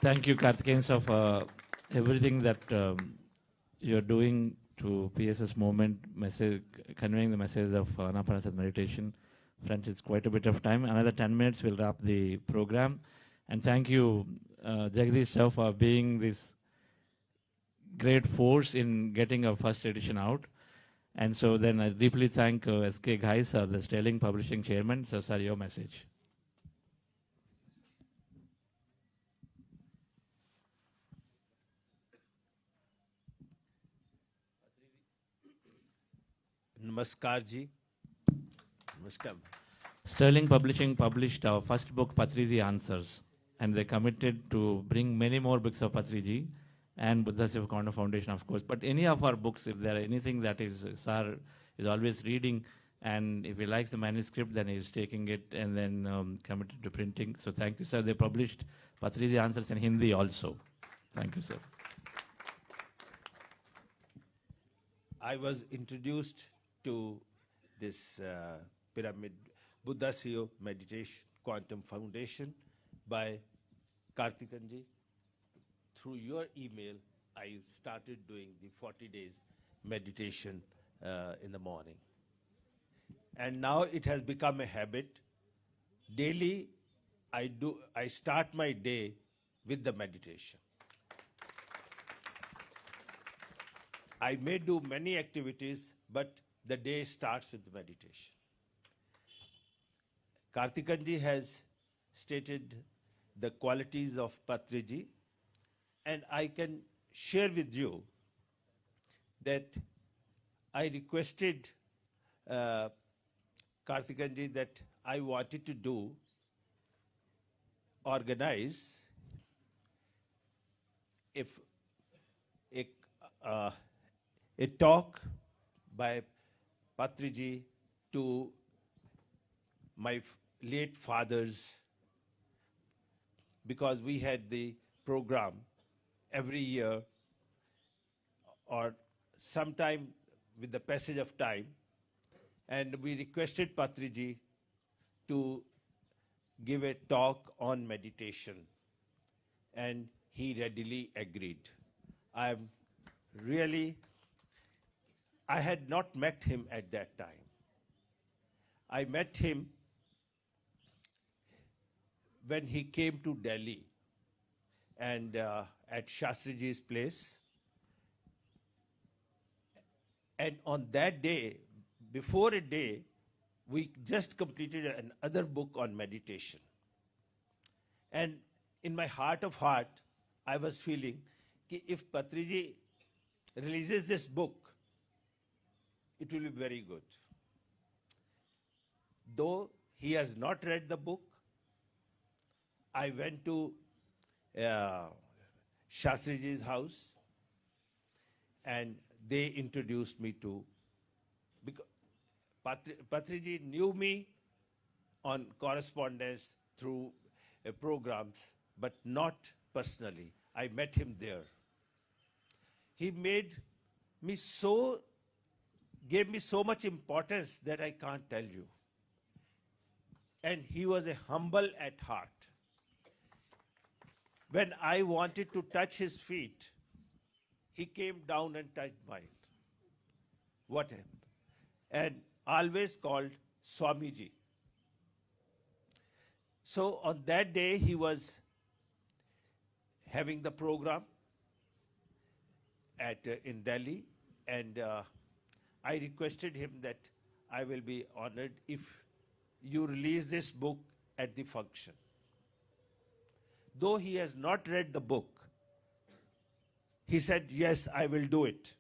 Thank you, Karthikeyan, sir, for everything that you're doing to PSS movement, message, conveying the message of Anapanasati meditation. Friends, it's quite a bit of time. Another 10 minutes, we'll wrap the program. And thank you, Jagdish sir, for being this great force in getting our first edition out. And so then I deeply thank S.K. Ghai, sir, the Sterling Publishing Chairman. So, sir, your message. Namaskar ji. Namaskar. Sterling Publishing published our first book, Patriji Answers, and they committed to bring many more books of Patriji and Buddha Seva Quantum Foundation, of course. But any of our books, if there are anything that is, Sir is always reading, and if he likes the manuscript, then he's taking it and then committed to printing. So thank you, sir. They published Patriji Answers in Hindi also. Thank you, sir. I was introduced to this pyramid, Buddha Seva Meditation Quantum Foundation by Karthikanji. Through your email, I started doing the 40 days meditation in the morning. And now it has become a habit. Daily, I start my day with the meditation. I may do many activities, but the day starts with the meditation. Karthikanji has stated the qualities of Patriji, and I can share with you that I requested Karthikanji that I wanted to organize a talk by Patriji to my late fathers, because we had the program every year or sometime with the passage of time, and we requested Patriji to give a talk on meditation, and he readily agreed. I had not met him at that time. I met him when he came to Delhi and at Shastriji's place. And on that day, before a day, we just completed another book on meditation. And in my heart of heart, I was feeling that if Patriji releases this book, it will be very good. Though he has not read the book, I went to Shastriji's house, and they introduced me to, because Patriji knew me on correspondence through programs, but not personally. I met him there. He gave me so much importance that I can't tell you. And he was a humble at heart. When I wanted to touch his feet, he came down and touched mine. What happened? And always called Swamiji. So on that day, he was having the program in Delhi, and I requested him that I will be honored if you release this book at the function. Though he has not read the book, he said, yes, I will do it.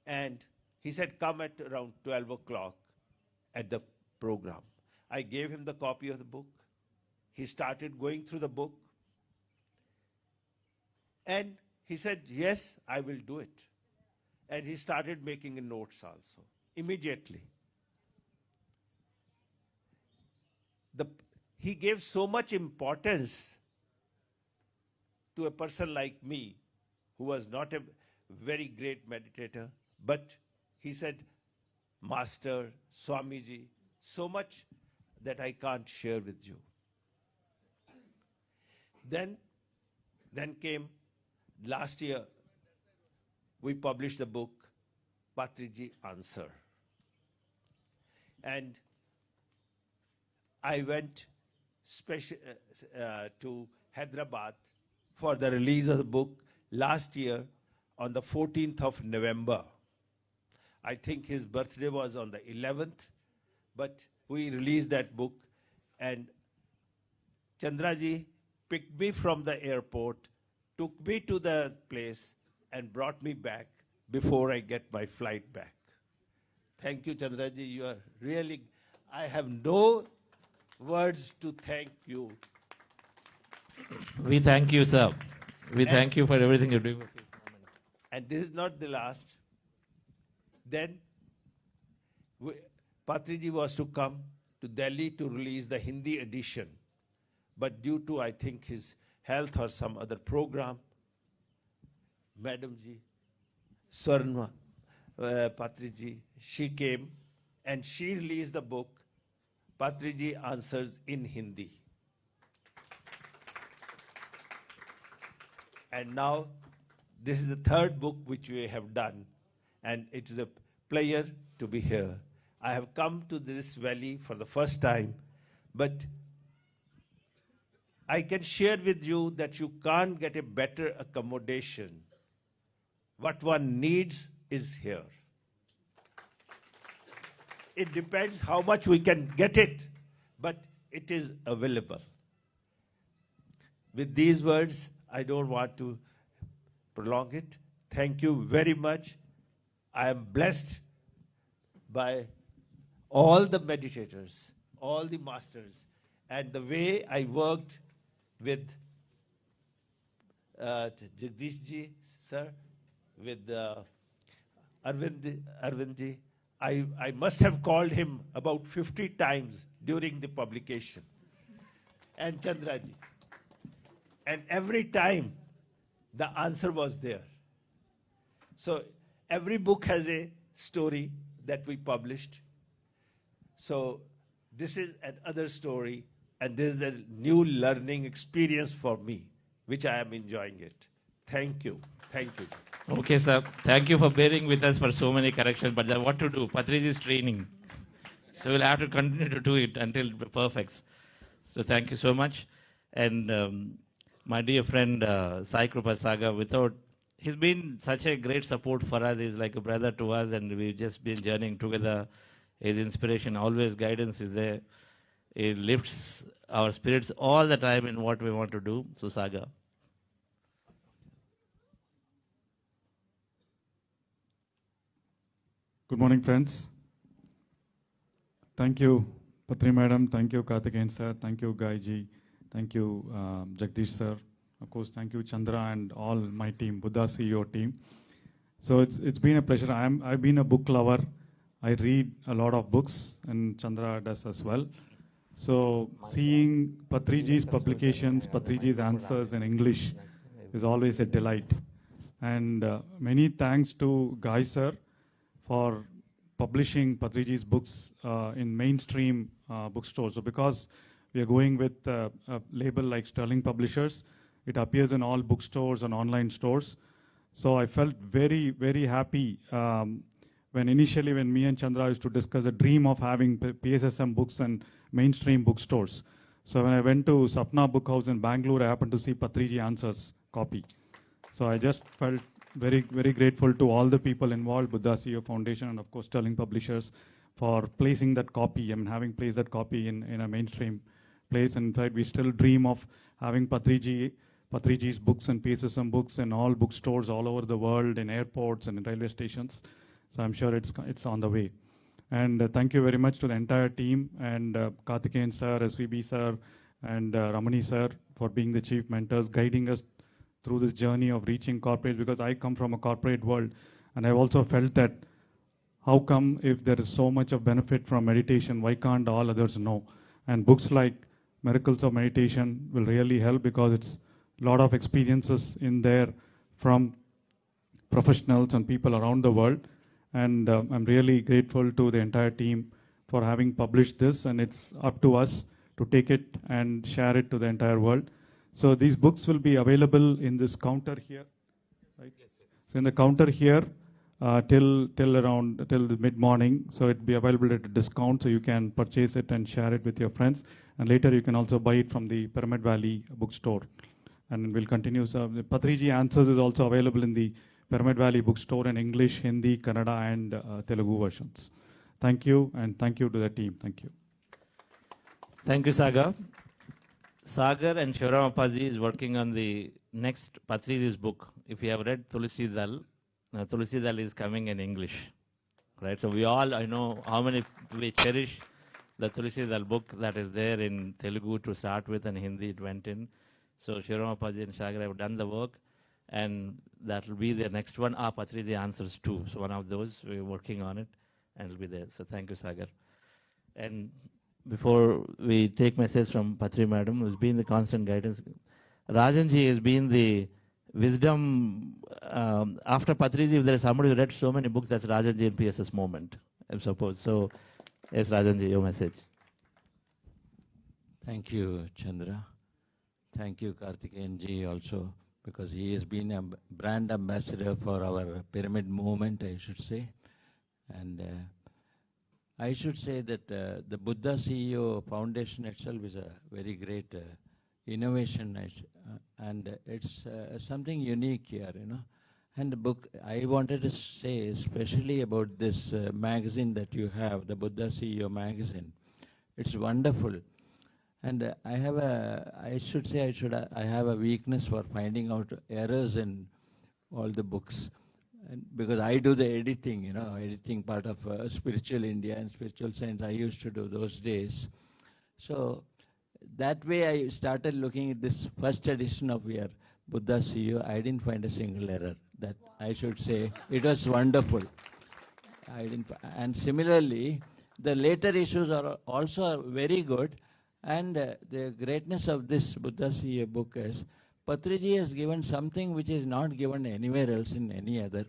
And he said, come at around 12 o'clock at the program. I gave him the copy of the book. He started going through the book. And he said, yes, I will do it. And he started making notes also, immediately. He gave so much importance to a person like me, who was not a very great meditator, but he said, Master, Swamiji, so much that I can't share with you. Then came last year, we published the book, Patriji Answer. And I went to Hyderabad for the release of the book last year on the 14th of November. I think his birthday was on the 11th, but we released that book, and Chandraji picked me from the airport, took me to the place, and brought me back before I get my flight back. Thank you, Chandraji. You are really, I have no words to thank you. We thank you, sir. We thank you for everything you're doing. And this is not the last. Then Patriji was to come to Delhi to release the Hindi edition. But due to, I think, his health or some other program, Madam Ji, Swarna Patriji, she came and she released the book, Patriji Answers in Hindi. And now, this is the third book which we have done, and it is a pleasure to be here. I have come to this valley for the first time, but I can share with you that you can't get a better accommodation. What one needs is here. It depends how much we can get it, but it is available. With these words, I don't want to prolong it. Thank you very much. I am blessed by all the meditators, all the masters, and the way I worked with Jagdish ji, sir, with Arvind ji. I must have called him about 50 times during the publication, and Chandra ji. And every time the answer was there. So every book has a story that we published. So this is another story, and this is a new learning experience for me, which I am enjoying it. Thank you. Thank you. Okay, sir. Thank you for bearing with us for so many corrections, but what to do? Patriji is training. So we'll have to continue to do it until it perfects. So thank you so much. And my dear friend Sai Krupa Saga, he's been such a great support for us. He's like a brother to us, and we've just been journeying together. His inspiration, always guidance is there. It lifts our spirits all the time in what we want to do. So Saga. Good morning, friends. Thank you, Patri Madam. Thank you, Karthikeyan sir. Thank you, Gaiji. Thank you, Jagdish sir. Of course, thank you, Chandra, and all my team, Buddha CEO team. So it's been a pleasure. I've been a book lover. I read a lot of books, and Chandra does as well. So seeing Patriji's publications, Patriji's answers in English is always a delight. And many thanks to Guy sir for publishing Patriji's books in mainstream bookstores. So because we are going with a label like Sterling Publishers, it appears in all bookstores and online stores. So I felt very, very happy when me and Chandra used to discuss a dream of having PSSM books and mainstream bookstores. So when I went to Sapna Book House in Bangalore, I happened to see Patriji Answers copy. So I just felt very, very grateful to all the people involved, Buddha CEO Foundation, and of course Sterling Publishers, for placing that copy and having placed that copy in a mainstream place. And in fact, we still dream of having Patriji's books and PSSM books in all bookstores all over the world, in airports and in railway stations. So I'm sure it's on the way. And thank you very much to the entire team and Karthikeyan sir, SVB sir, and Ramani sir for being the chief mentors, guiding us through this journey of reaching corporates, because I come from a corporate world, and I've also felt that how come if there is so much of benefit from meditation, why can't all others know? And books like Miracles of Meditation will really help, because it's a lot of experiences in there from professionals and people around the world. And I'm really grateful to the entire team for having published this, and it's up to us to take it and share it to the entire world. So these books will be available in this counter here, right? Yes, yes. So in the counter here till the mid-morning. So it'll be available at a discount, so you can purchase it and share it with your friends. And later you can also buy it from the Pyramid Valley bookstore. And we'll continue. So the Patriji Answers is also available in the Pyramid Valley bookstore in English, Hindi, Kannada, and Telugu versions. Thank you, and thank you to the team. Thank you. Thank you, Sagar. Sagar and Shivram Appaji is working on the next Patriji's book. If you have read Tulsi Dal is coming in English, right? So I know how many we cherish the Tulsi Dal book that is there in Telugu to start with, and Hindi it went in. So Shivram Appaji and Sagar have done the work, and that will be the next one. Patriji Answers too. So one of those, we're working on it, and it'll be there. So thank you, Sagar. And before we take message from Patri Madam, who's been the constant guidance, Rajanji has been the wisdom. After Patriji, if there is somebody who read so many books, that's Rajanji in PSS moment, I suppose. So, yes, Rajanji, your message. Thank you, Chandra. Thank you, Karthikeyanji, also, because he has been a brand ambassador for our pyramid movement, I should say. And I should say that the Buddha CEO Foundation itself is a very great innovation, and it's something unique here, you know. And the book, I wanted to say especially about this magazine that you have, the Buddha CEO magazine. It's wonderful. And I have a weakness for finding out errors in all the books. And because I do the editing, you know, editing part of Spiritual India and Spiritual Science, I used to do those days. So that way I started looking at this first edition of your Buddha CEO. I didn't find a single error. That I should say, it was wonderful. And similarly, the later issues are also very good. And the greatness of this Buddha CEO book is, Patriji has given something which is not given anywhere else in any other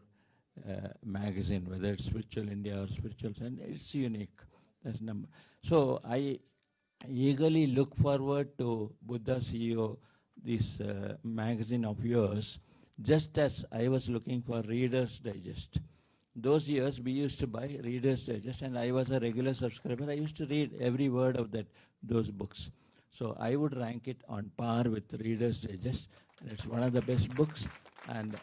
magazine, whether it's Spiritual India or Spiritual Science. It's unique. That's number. So I eagerly look forward to Buddha CEO, this magazine of yours, just as I was looking for Reader's Digest. Those years we used to buy Reader's Digest, and I was a regular subscriber. I used to read every word of those books. So I would rank it on par with Reader's Digest. It's one of the best books, and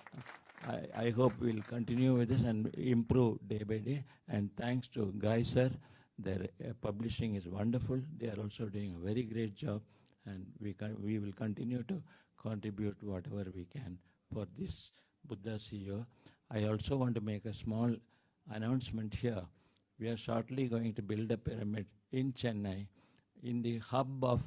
I hope we'll continue with this and improve day by day. And thanks to Guy sir, their publishing is wonderful. They are also doing a very great job, and we will continue to contribute whatever we can for this Buddha CEO. I also want to make a small announcement here. We are shortly going to build a pyramid in Chennai, in the hub of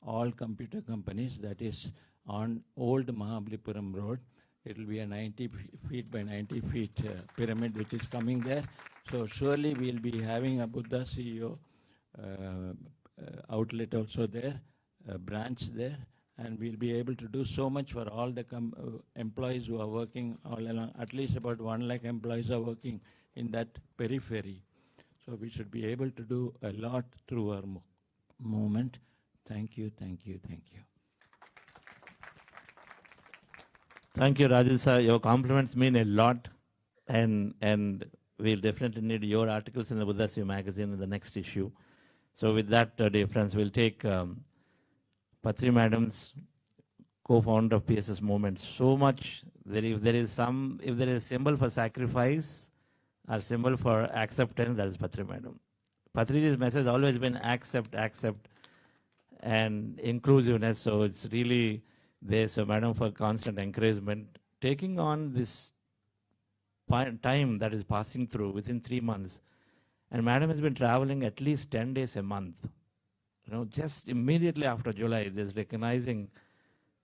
all computer companies. That is on Old Mahabalipuram Road. It will be a 90 feet by 90 feet pyramid which is coming there. So surely we'll be having a Buddha CEO outlet also there, a branch there, and we'll be able to do so much for all the employees who are working all along. At least about 1 lakh employees are working in that periphery. So we should be able to do a lot through our movement. Thank you, thank you, thank you. Thank you, Rajan sir. Your compliments mean a lot, and we'll definitely need your articles in the Buddha CEO magazine in the next issue. So with that, dear friends, we'll take Patri Madam's co-founder of PSS Movement. So much, if there is a symbol for sacrifice or symbol for acceptance, that is Patri Madam. Patriji's message has always been accept, and inclusiveness. So it's really there. So Madam, for constant encouragement, taking on this time that is passing through within 3 months. And Madam has been traveling at least 10 days a month. You know, just immediately after July, there's recognizing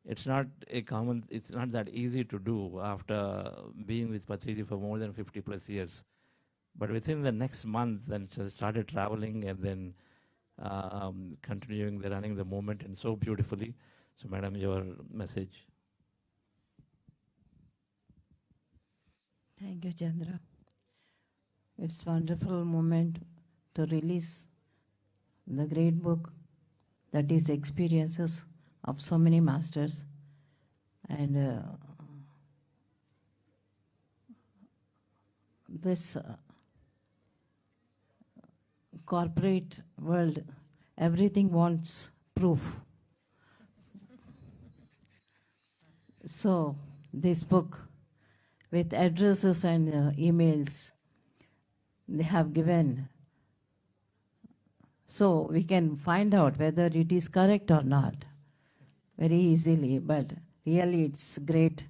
it's not that easy to do after being with Patriji for more than 50 plus years. But within the next month, then she started traveling and then continuing running the movement, and so beautifully. So Madam, your message. Thank you, Chandra. It's wonderful moment to release the great book that is experiences of so many masters, and this corporate world, everything wants proof. So this book with addresses and emails they have given, so we can find out whether it is correct or not very easily. But really it's great.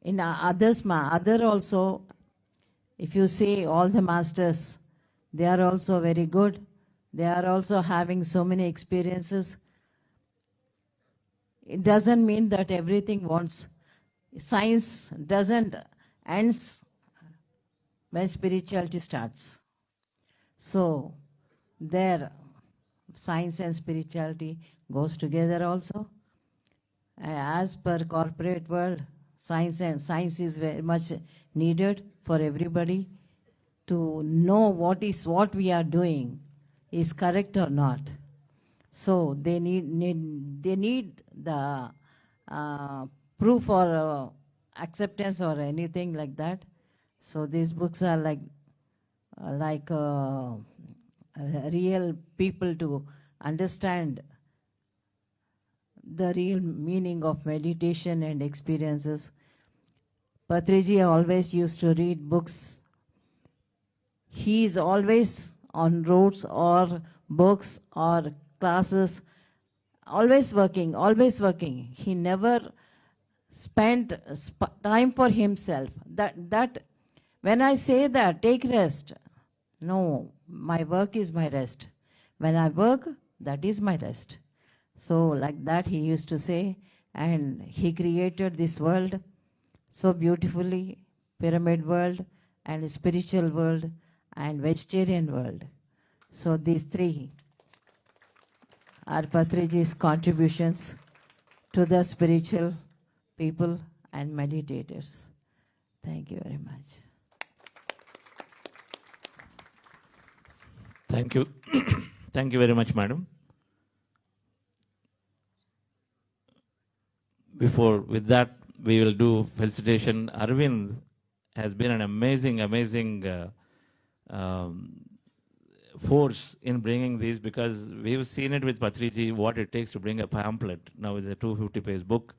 In other also, if you see all the masters, they are also very good. They are also having so many experiences. It doesn't mean that everything wants. Science doesn't ends when spirituality starts. So there, science and spirituality goes together also. As per corporate world, science is very much needed for everybody to know what we are doing is correct or not. So they need the proof or acceptance or anything like that. So these books are like real people to understand the real meaning of meditation and experiences. Patriji always used to read books. He is always on roads or books or classes, always working. He never spent time for himself. That when I say that, take rest. No, my work is my rest. When I work, that is my rest. So like that he used to say, and he created this world so beautifully, pyramid world and spiritual world and vegetarian world. So these three are Patriji's contributions to the spiritual people and meditators. Thank you very much. Thank you. Thank you very much, Madam. With that, we will do felicitation. Arvind has been an amazing force in bringing these, because we've seen it with Patriji, what it takes to bring a pamphlet. Now it's a 250-page book,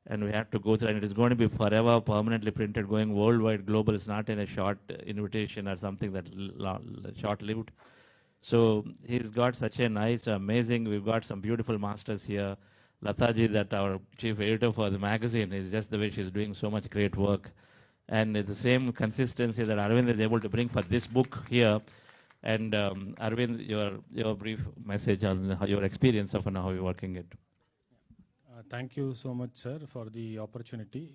and we have to go through, and it is going to be forever permanently printed, going worldwide, global. It's not in a short invitation or something that short-lived. So he's got such a nice, amazing, we've got some beautiful masters here. Lataji, that our chief editor for the magazine, is just the way she's doing so much great work. And it's the same consistency that Arvind is able to bring for this book here. And Arvind, your brief message on how your experience of and how you're working it. Thank you so much, sir, for the opportunity.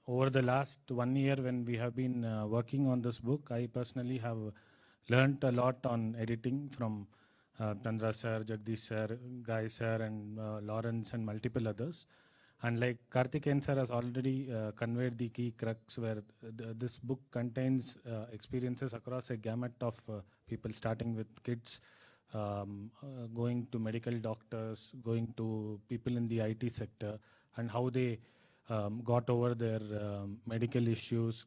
Over the last 1 year when we have been working on this book, I personally have learned a lot on editing from Chandra sir, Jagdish sir, Guy sir, and Lawrence and multiple others. And like Karthikeyan sir has already conveyed the key crux where this book contains experiences across a gamut of people, starting with kids, going to medical doctors, going to people in the IT sector, and how they got over their medical issues,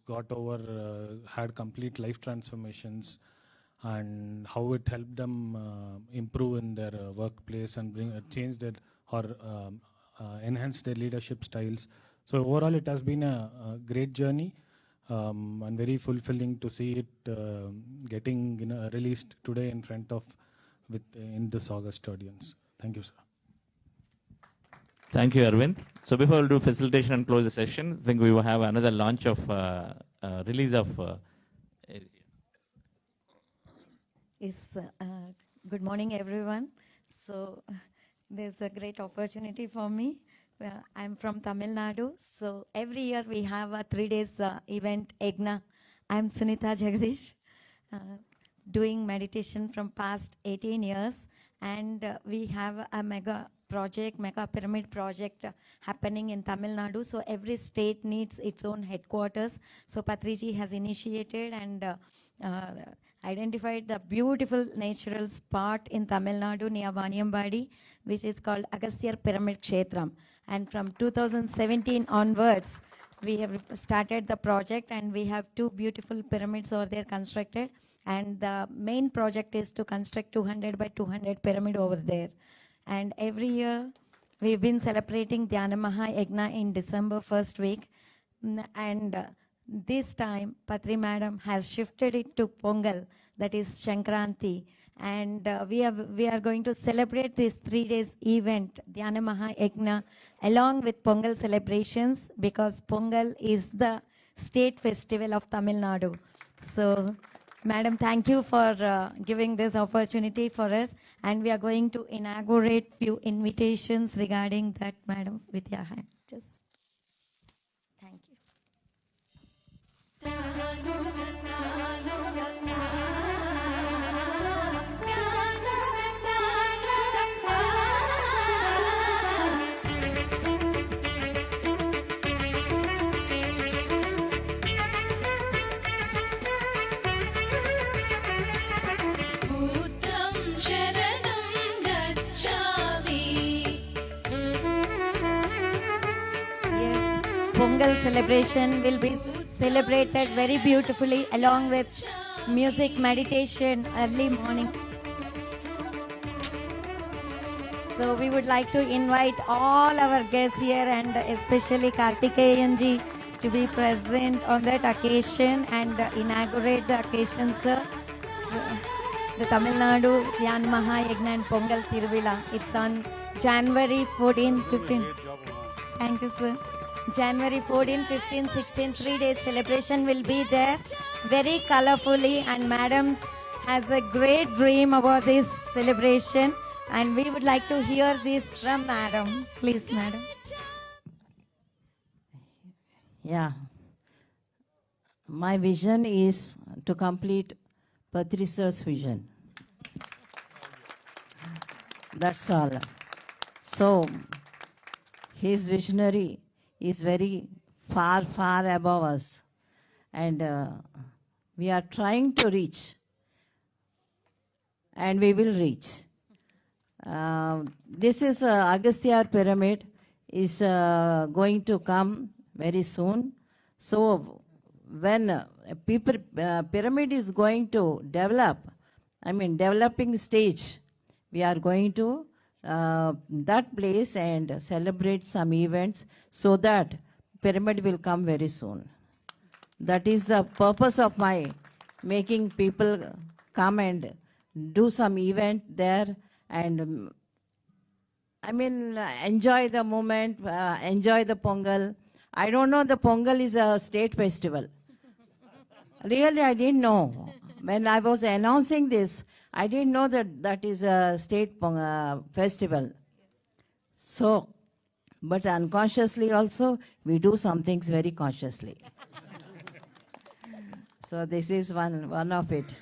had complete life transformations, and how it helped them improve in their workplace and change their or enhance their leadership styles. So overall, it has been a great journey and very fulfilling to see it getting released today in front of in this August audience. Thank you, sir. Thank you, Arvind. So before we do facilitation and close the session, I think we will have another launch of release of. Yes, good morning, everyone. So there's a great opportunity for me. I'm from Tamil Nadu. So every year we have a 3 days event, EGNA. I'm Sunita Jagdish, doing meditation from past 18 years. And we have a mega pyramid project happening in Tamil Nadu. So every state needs its own headquarters. So Patriji has initiated and identified the beautiful natural spot in Tamil Nadu near Vaniyambadi, which is called Agasthyar Pyramid Kshetram. And from 2017 onwards, we have started the project, and we have 2 beautiful pyramids over there constructed. And the main project is to construct 200 by 200 pyramid over there. And every year, we've been celebrating Dhyana Maha Yagna in December first week. And this time, Patri Madam has shifted it to Pongal, that is Shankranti. And we are going to celebrate this 3 days event, Dhyana Maha Yagna, along with Pongal celebrations, because Pongal is the state festival of Tamil Nadu. So, Madam, thank you for giving this opportunity for us. And we are going to inaugurate few invitations regarding that, Madam, with your hand. Just thank you. Pongal celebration will be celebrated very beautifully along with music, meditation, early morning. So we would like to invite all our guests here and especially Karthikeyan ji to be present on that occasion and inaugurate the occasion, sir. The Tamil Nadu Dhyana Maha Yagna and Pongal Tiruvila. It's on January 14, 15. Thank you, sir. January 14, 15, 16, 3 days celebration will be there very colorfully, and Madam has a great dream about this celebration, and we would like to hear this from Madam. Please, Madam. Yeah. My vision is to complete Patri sir's vision. That's all. So, his visionary is very far, far above us. And we are trying to reach. And we will reach. This is Agasthyar Pyramid is going to come very soon. So when a pyramid is going to develop, developing stage, we are going to that place and celebrate some events so that pyramid will come very soon. That is the purpose of my making people come and do some event there and enjoy the moment, enjoy the Pongal. I don't know the Pongal is a state festival. Really, I didn't know. when I was announcing this, I didn't know that that is a state festival. So, but unconsciously also, we do some things very consciously. So this is one of it.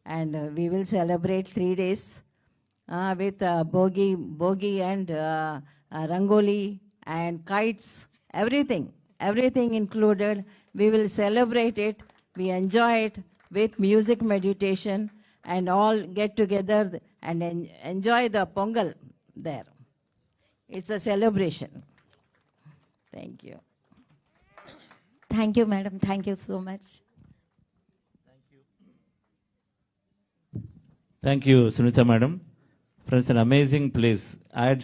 And we will celebrate 3 days with bogi and rangoli and kites, everything included. We will celebrate it, we enjoy it with music meditation and all get together and enjoy the Pongal there. It's a celebration. Thank you. Thank you, madam. Thank you so much. Thank you, Sunita madam. Friends, an amazing place. I've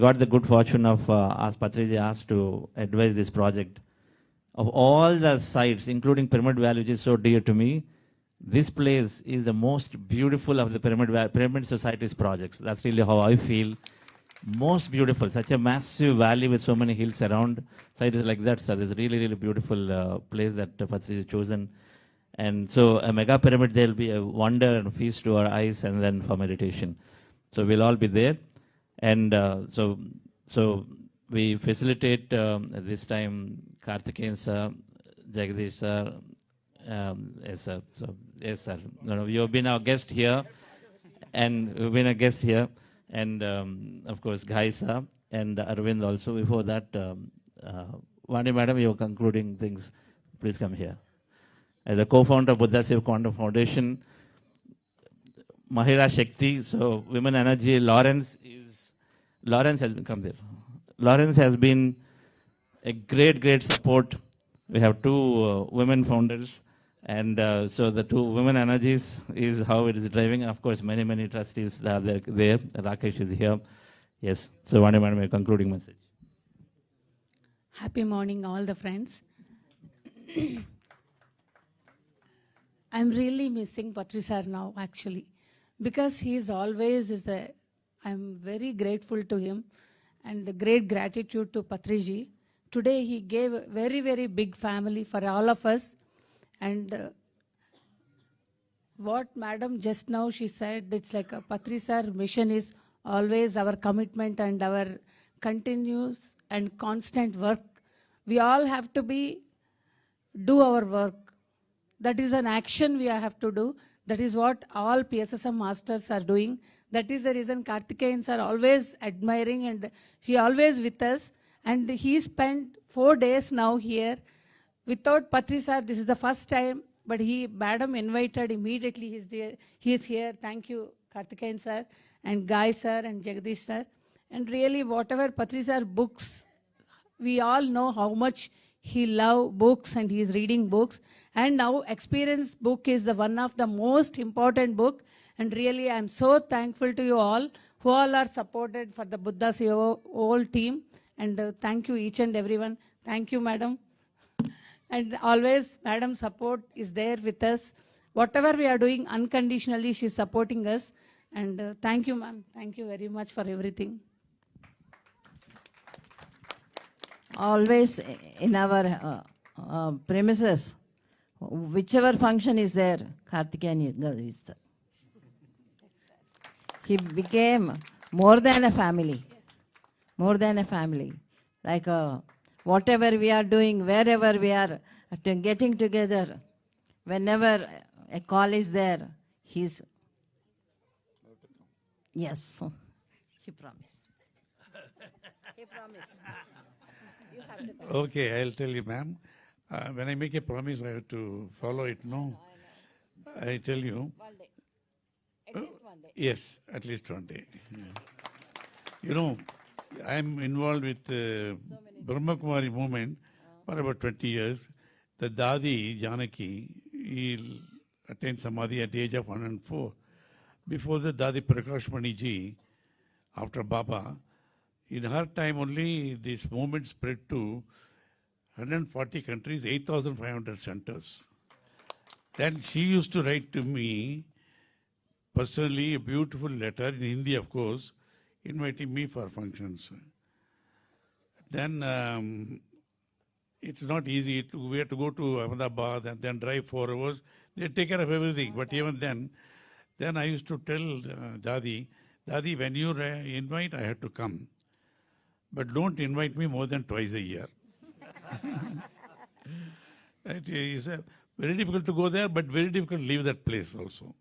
got the good fortune of Patriji asked to advise this project. Of all the sites, including Pyramid Valley, which is so dear to me, this place is the most beautiful of the Pyramid Society's projects. That's really how I feel. Most beautiful, such a massive valley with so many hills around. Site is like that, so it's really, really beautiful place that Patriji has chosen. And so a mega pyramid, there will be a wonder and feast to our eyes and then for meditation. So we'll all be there. And so we facilitate at this time Karthikeyan sir, Jagdish sir, yes sir. So yes sir. No, you have been our guest here, and you've been a guest here, and of course Ghai sir and Arvind also. Before that, Vani madam, you're concluding things. Please come here. As a co-founder of Buddha Seva Quantum Foundation, Mahila Shakti, so Women Energy, Lawrence has come there. Lawrence has been a great support. We have two women founders, and so the two Women Energies is how it is driving. Of course, many trustees are there. Rakesh is here. Yes. So, Vani madam, a concluding message. Happy morning, all the friends. I'm really missing Patri sir now, actually, because he is always I'm very grateful to him and great gratitude to Patriji. Today he gave a very big family for all of us, and what madam just now she said, it's like a Patri sir mission is always our commitment and our continuous and constant work. We all have to do our work. That is an action we have to do. That is what all PSSM masters are doing. That is the reason Karthikeyans are always admiring, and she always with us. And he spent 4 days now here. Without Patri sir, this is the first time, but madam invited immediately. He's there. He is here. Thank you, Karthikeyan sir, and Guy sir, and Jagdish sir. And really, whatever Patri sir books, we all know how much he loves books and he is reading books. And now experience book is one of the most important book. And really, I'm so thankful to you all who all are supported for the Buddha Seva whole team. And thank you each and everyone. Thank you, madam. And always, madam support is there with us. Whatever we are doing unconditionally, she's supporting us. And thank you, ma'am. Thank you very much for everything. Always in our premises, whichever function is there, Karthikeyan is there. He became more than a family. More than a family. Like whatever we are doing, wherever we are getting together, whenever a call is there, he's... Yes, he promised. He promised. You have to come. Okay, I'll tell you, ma'am. When I make a promise, I have to follow it, no? I tell you. 1 day. At least 1 day. Yes, at least 1 day. Yeah. You know, I'm involved with Brahma Kumari movement for about 20 years. The Dadi, Janaki, he attained Samadhi at the age of 104. Before the Dadi Prakash Mani ji, after Baba, in her time only this movement spread to 140 countries, 8,500 centers. Then she used to write to me personally a beautiful letter in Hindi, of course, inviting me for functions. Then it's not easy. We have to go to Ahmedabad and then drive 4 hours. They take care of everything. But even then I used to tell Dadi, when you invite, I have to come. But don't invite me more than twice a year. It is very difficult to go there, but very difficult to leave that place also.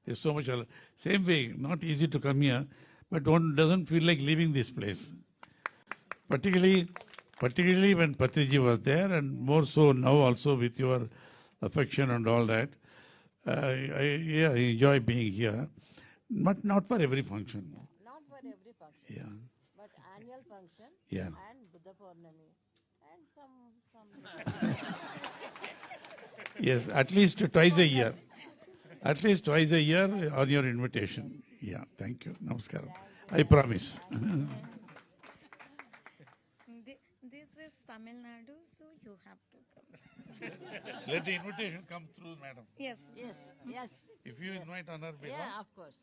There's so much. Same way, not easy to come here, but one doesn't feel like leaving this place. Particularly when Patriji was there, and more so now also with your affection and all that. I enjoy being here, but not for every function. Not for every function. Yeah. But annual function. Yeah. And Buddha Purnami. And some. Yes, at least twice a year. At least twice a year on your invitation. Yeah, thank you. Namaskaram. I promise. This is Tamil Nadu, so you have to come. Let the invitation come through, madam. Yes. Yes. If you invite on her behalf. Yeah, of course.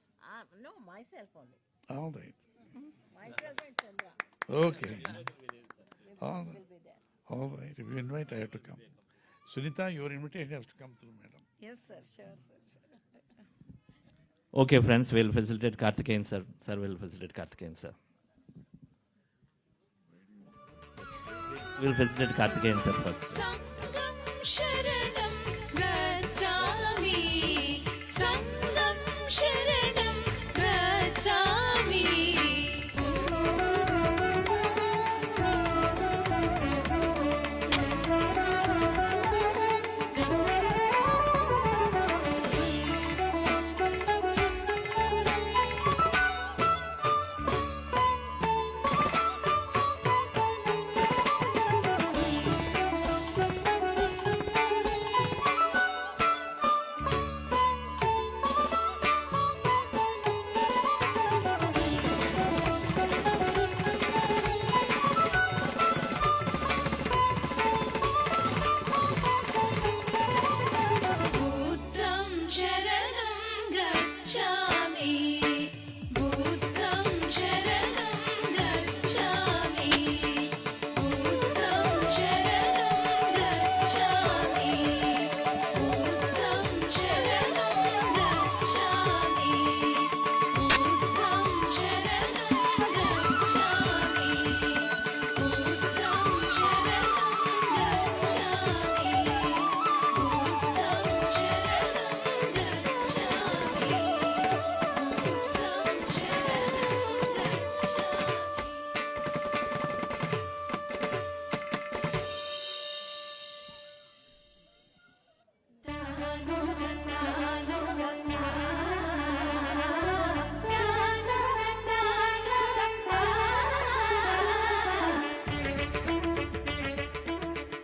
No, myself only. All right. Myself and Chandra. Okay. All Will right. be there. All right. If you invite, I have to come. Sunita, your invitation has to come through, madam. Yes, sir. Sure. Okay, friends, we'll facilitate Karthikeyan, sir. Sir will facilitate Karthikeyan, sir. We'll facilitate Karthikeyan, sir, first. Sangam Sharanam Gacchami. Sangam Sharanam Gacchami.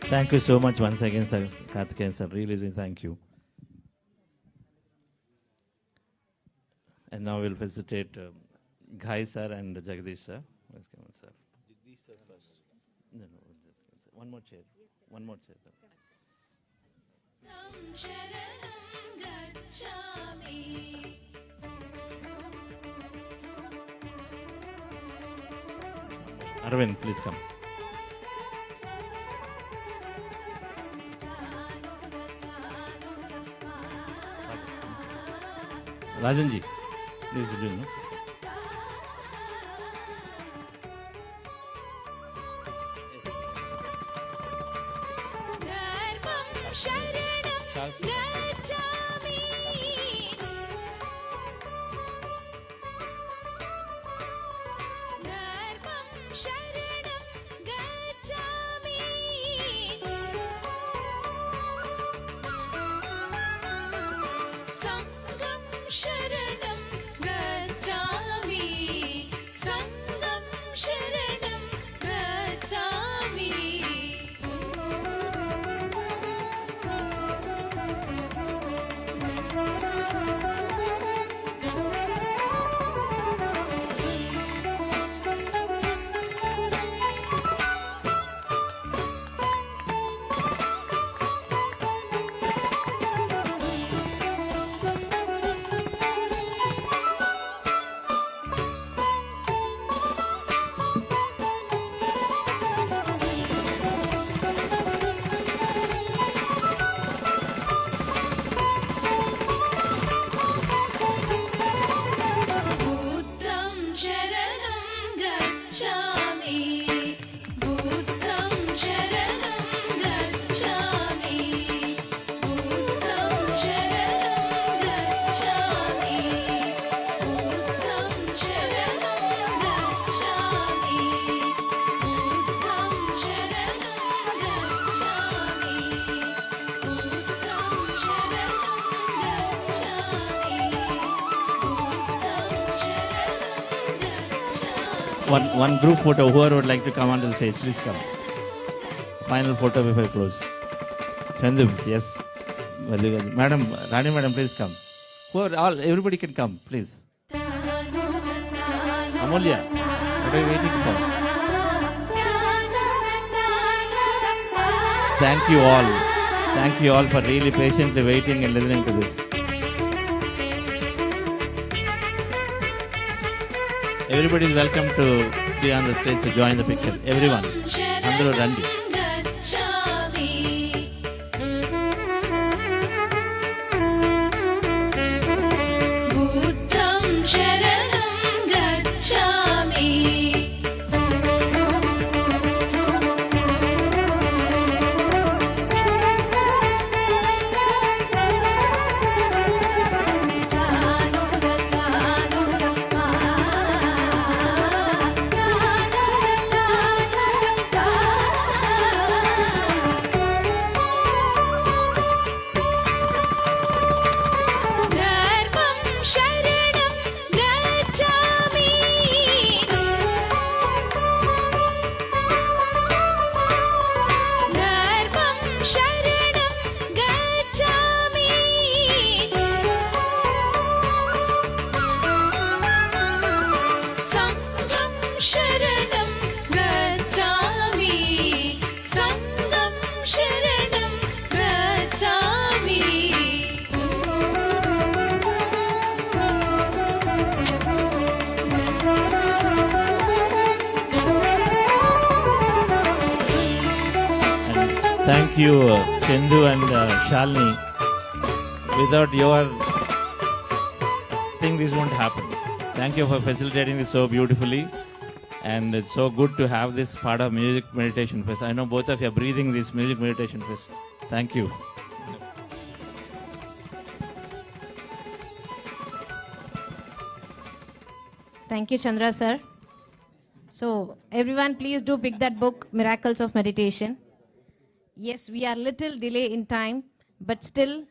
Thank you so much once again, sir. Karthikeyan, sir. Really thank you. And now we'll facilitate Ghai, sir, and Jagdish, sir. Let's come on, sir. Jagdish sir first. No. One more chair. One more chair. Sharanam Gacchami. Arvind, please come. Rajanji, please do. No? Dharmam Sharanam Gacchami. Dharmam Sharanam Gacchami. Sangam Sharanam Gacchami. Sangam Sharanam Gacchami. one group photo. Whoever would like to come onto the stage, please come. Final photo before I close. Chandu, yes. Madam, Rani Madam, please come. Everybody can come, please. Amulya, what are you waiting for? Thank you all. Thank you all for really patiently waiting and listening to this. Everybody is welcome to be on the stage to join the picture. Everyone. Andaru Randi. Thank you, Chendu and Shalini. Without your thing, this won't happen. Thank you for facilitating this so beautifully. And it's so good to have this part of Music Meditation Fest. I know both of you are breathing this Music Meditation Fest. Thank you. Thank you, Chandra sir. So, everyone, please do pick that book, Miracles of Meditation. Yes, we are little delay in time, but still,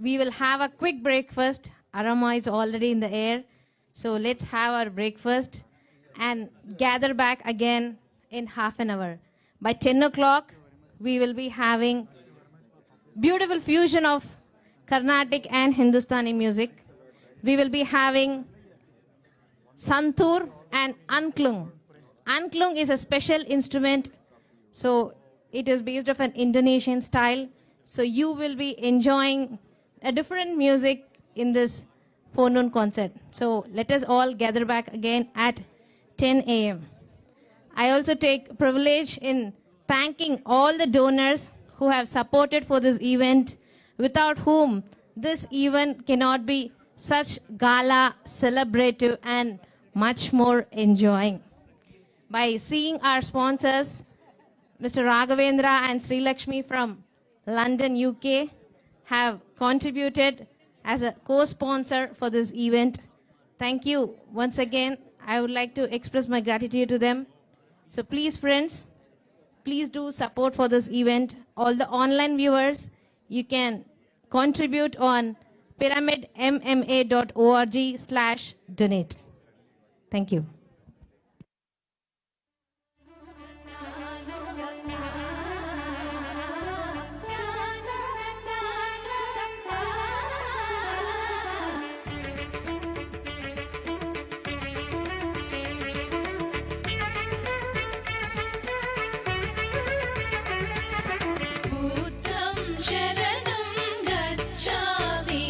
we will have a quick breakfast. Aroma is already in the air. So, let's have our breakfast and gather back again in half an hour. By 10 o'clock, we will be having beautiful fusion of Carnatic and Hindustani music. We will be having Santur and Anklung. Anklung is a special instrument, so it is based off an Indonesian style. So you will be enjoying a different music in this forenoon concert. So let us all gather back again at 10 a.m. I also take privilege in thanking all the donors who have supported for this event, without whom this event cannot be such gala, celebrative, and much more enjoying. By seeing our sponsors, Mr. Raghavendra and Sri Lakshmi from London, UK, have contributed as a co-sponsor for this event. Thank you once again. I would like to express my gratitude to them. So please, friends, please do support for this event. All the online viewers, you can contribute on pyramidmma.org/donate. Thank you. Sharanam gacchami.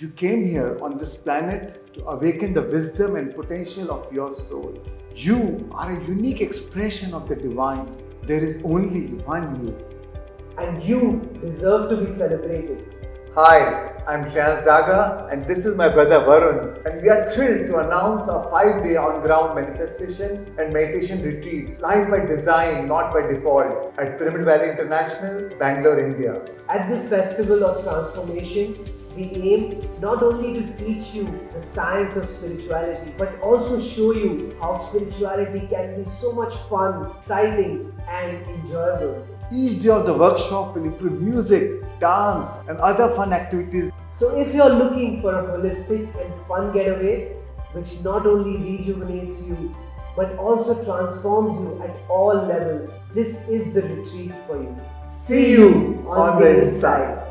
You came here on this planet to awaken the wisdom and potential of your soul. You are a unique expression of the divine. There is only one you. And you deserve to be celebrated. Hi, I'm Shreyansh Daga and this is my brother Varun, and we are thrilled to announce our 5-day on-ground manifestation and meditation retreat, live by design, not by default, at Pyramid Valley International, Bangalore, India. At this festival of transformation, we aim not only to teach you the science of spirituality, but also show you how spirituality can be so much fun, exciting, and enjoyable. Each day of the workshop will include music, dance, and other fun activities. So if you're looking for a holistic and fun getaway, which not only rejuvenates you, but also transforms you at all levels, this is the retreat for you. See you on the inside.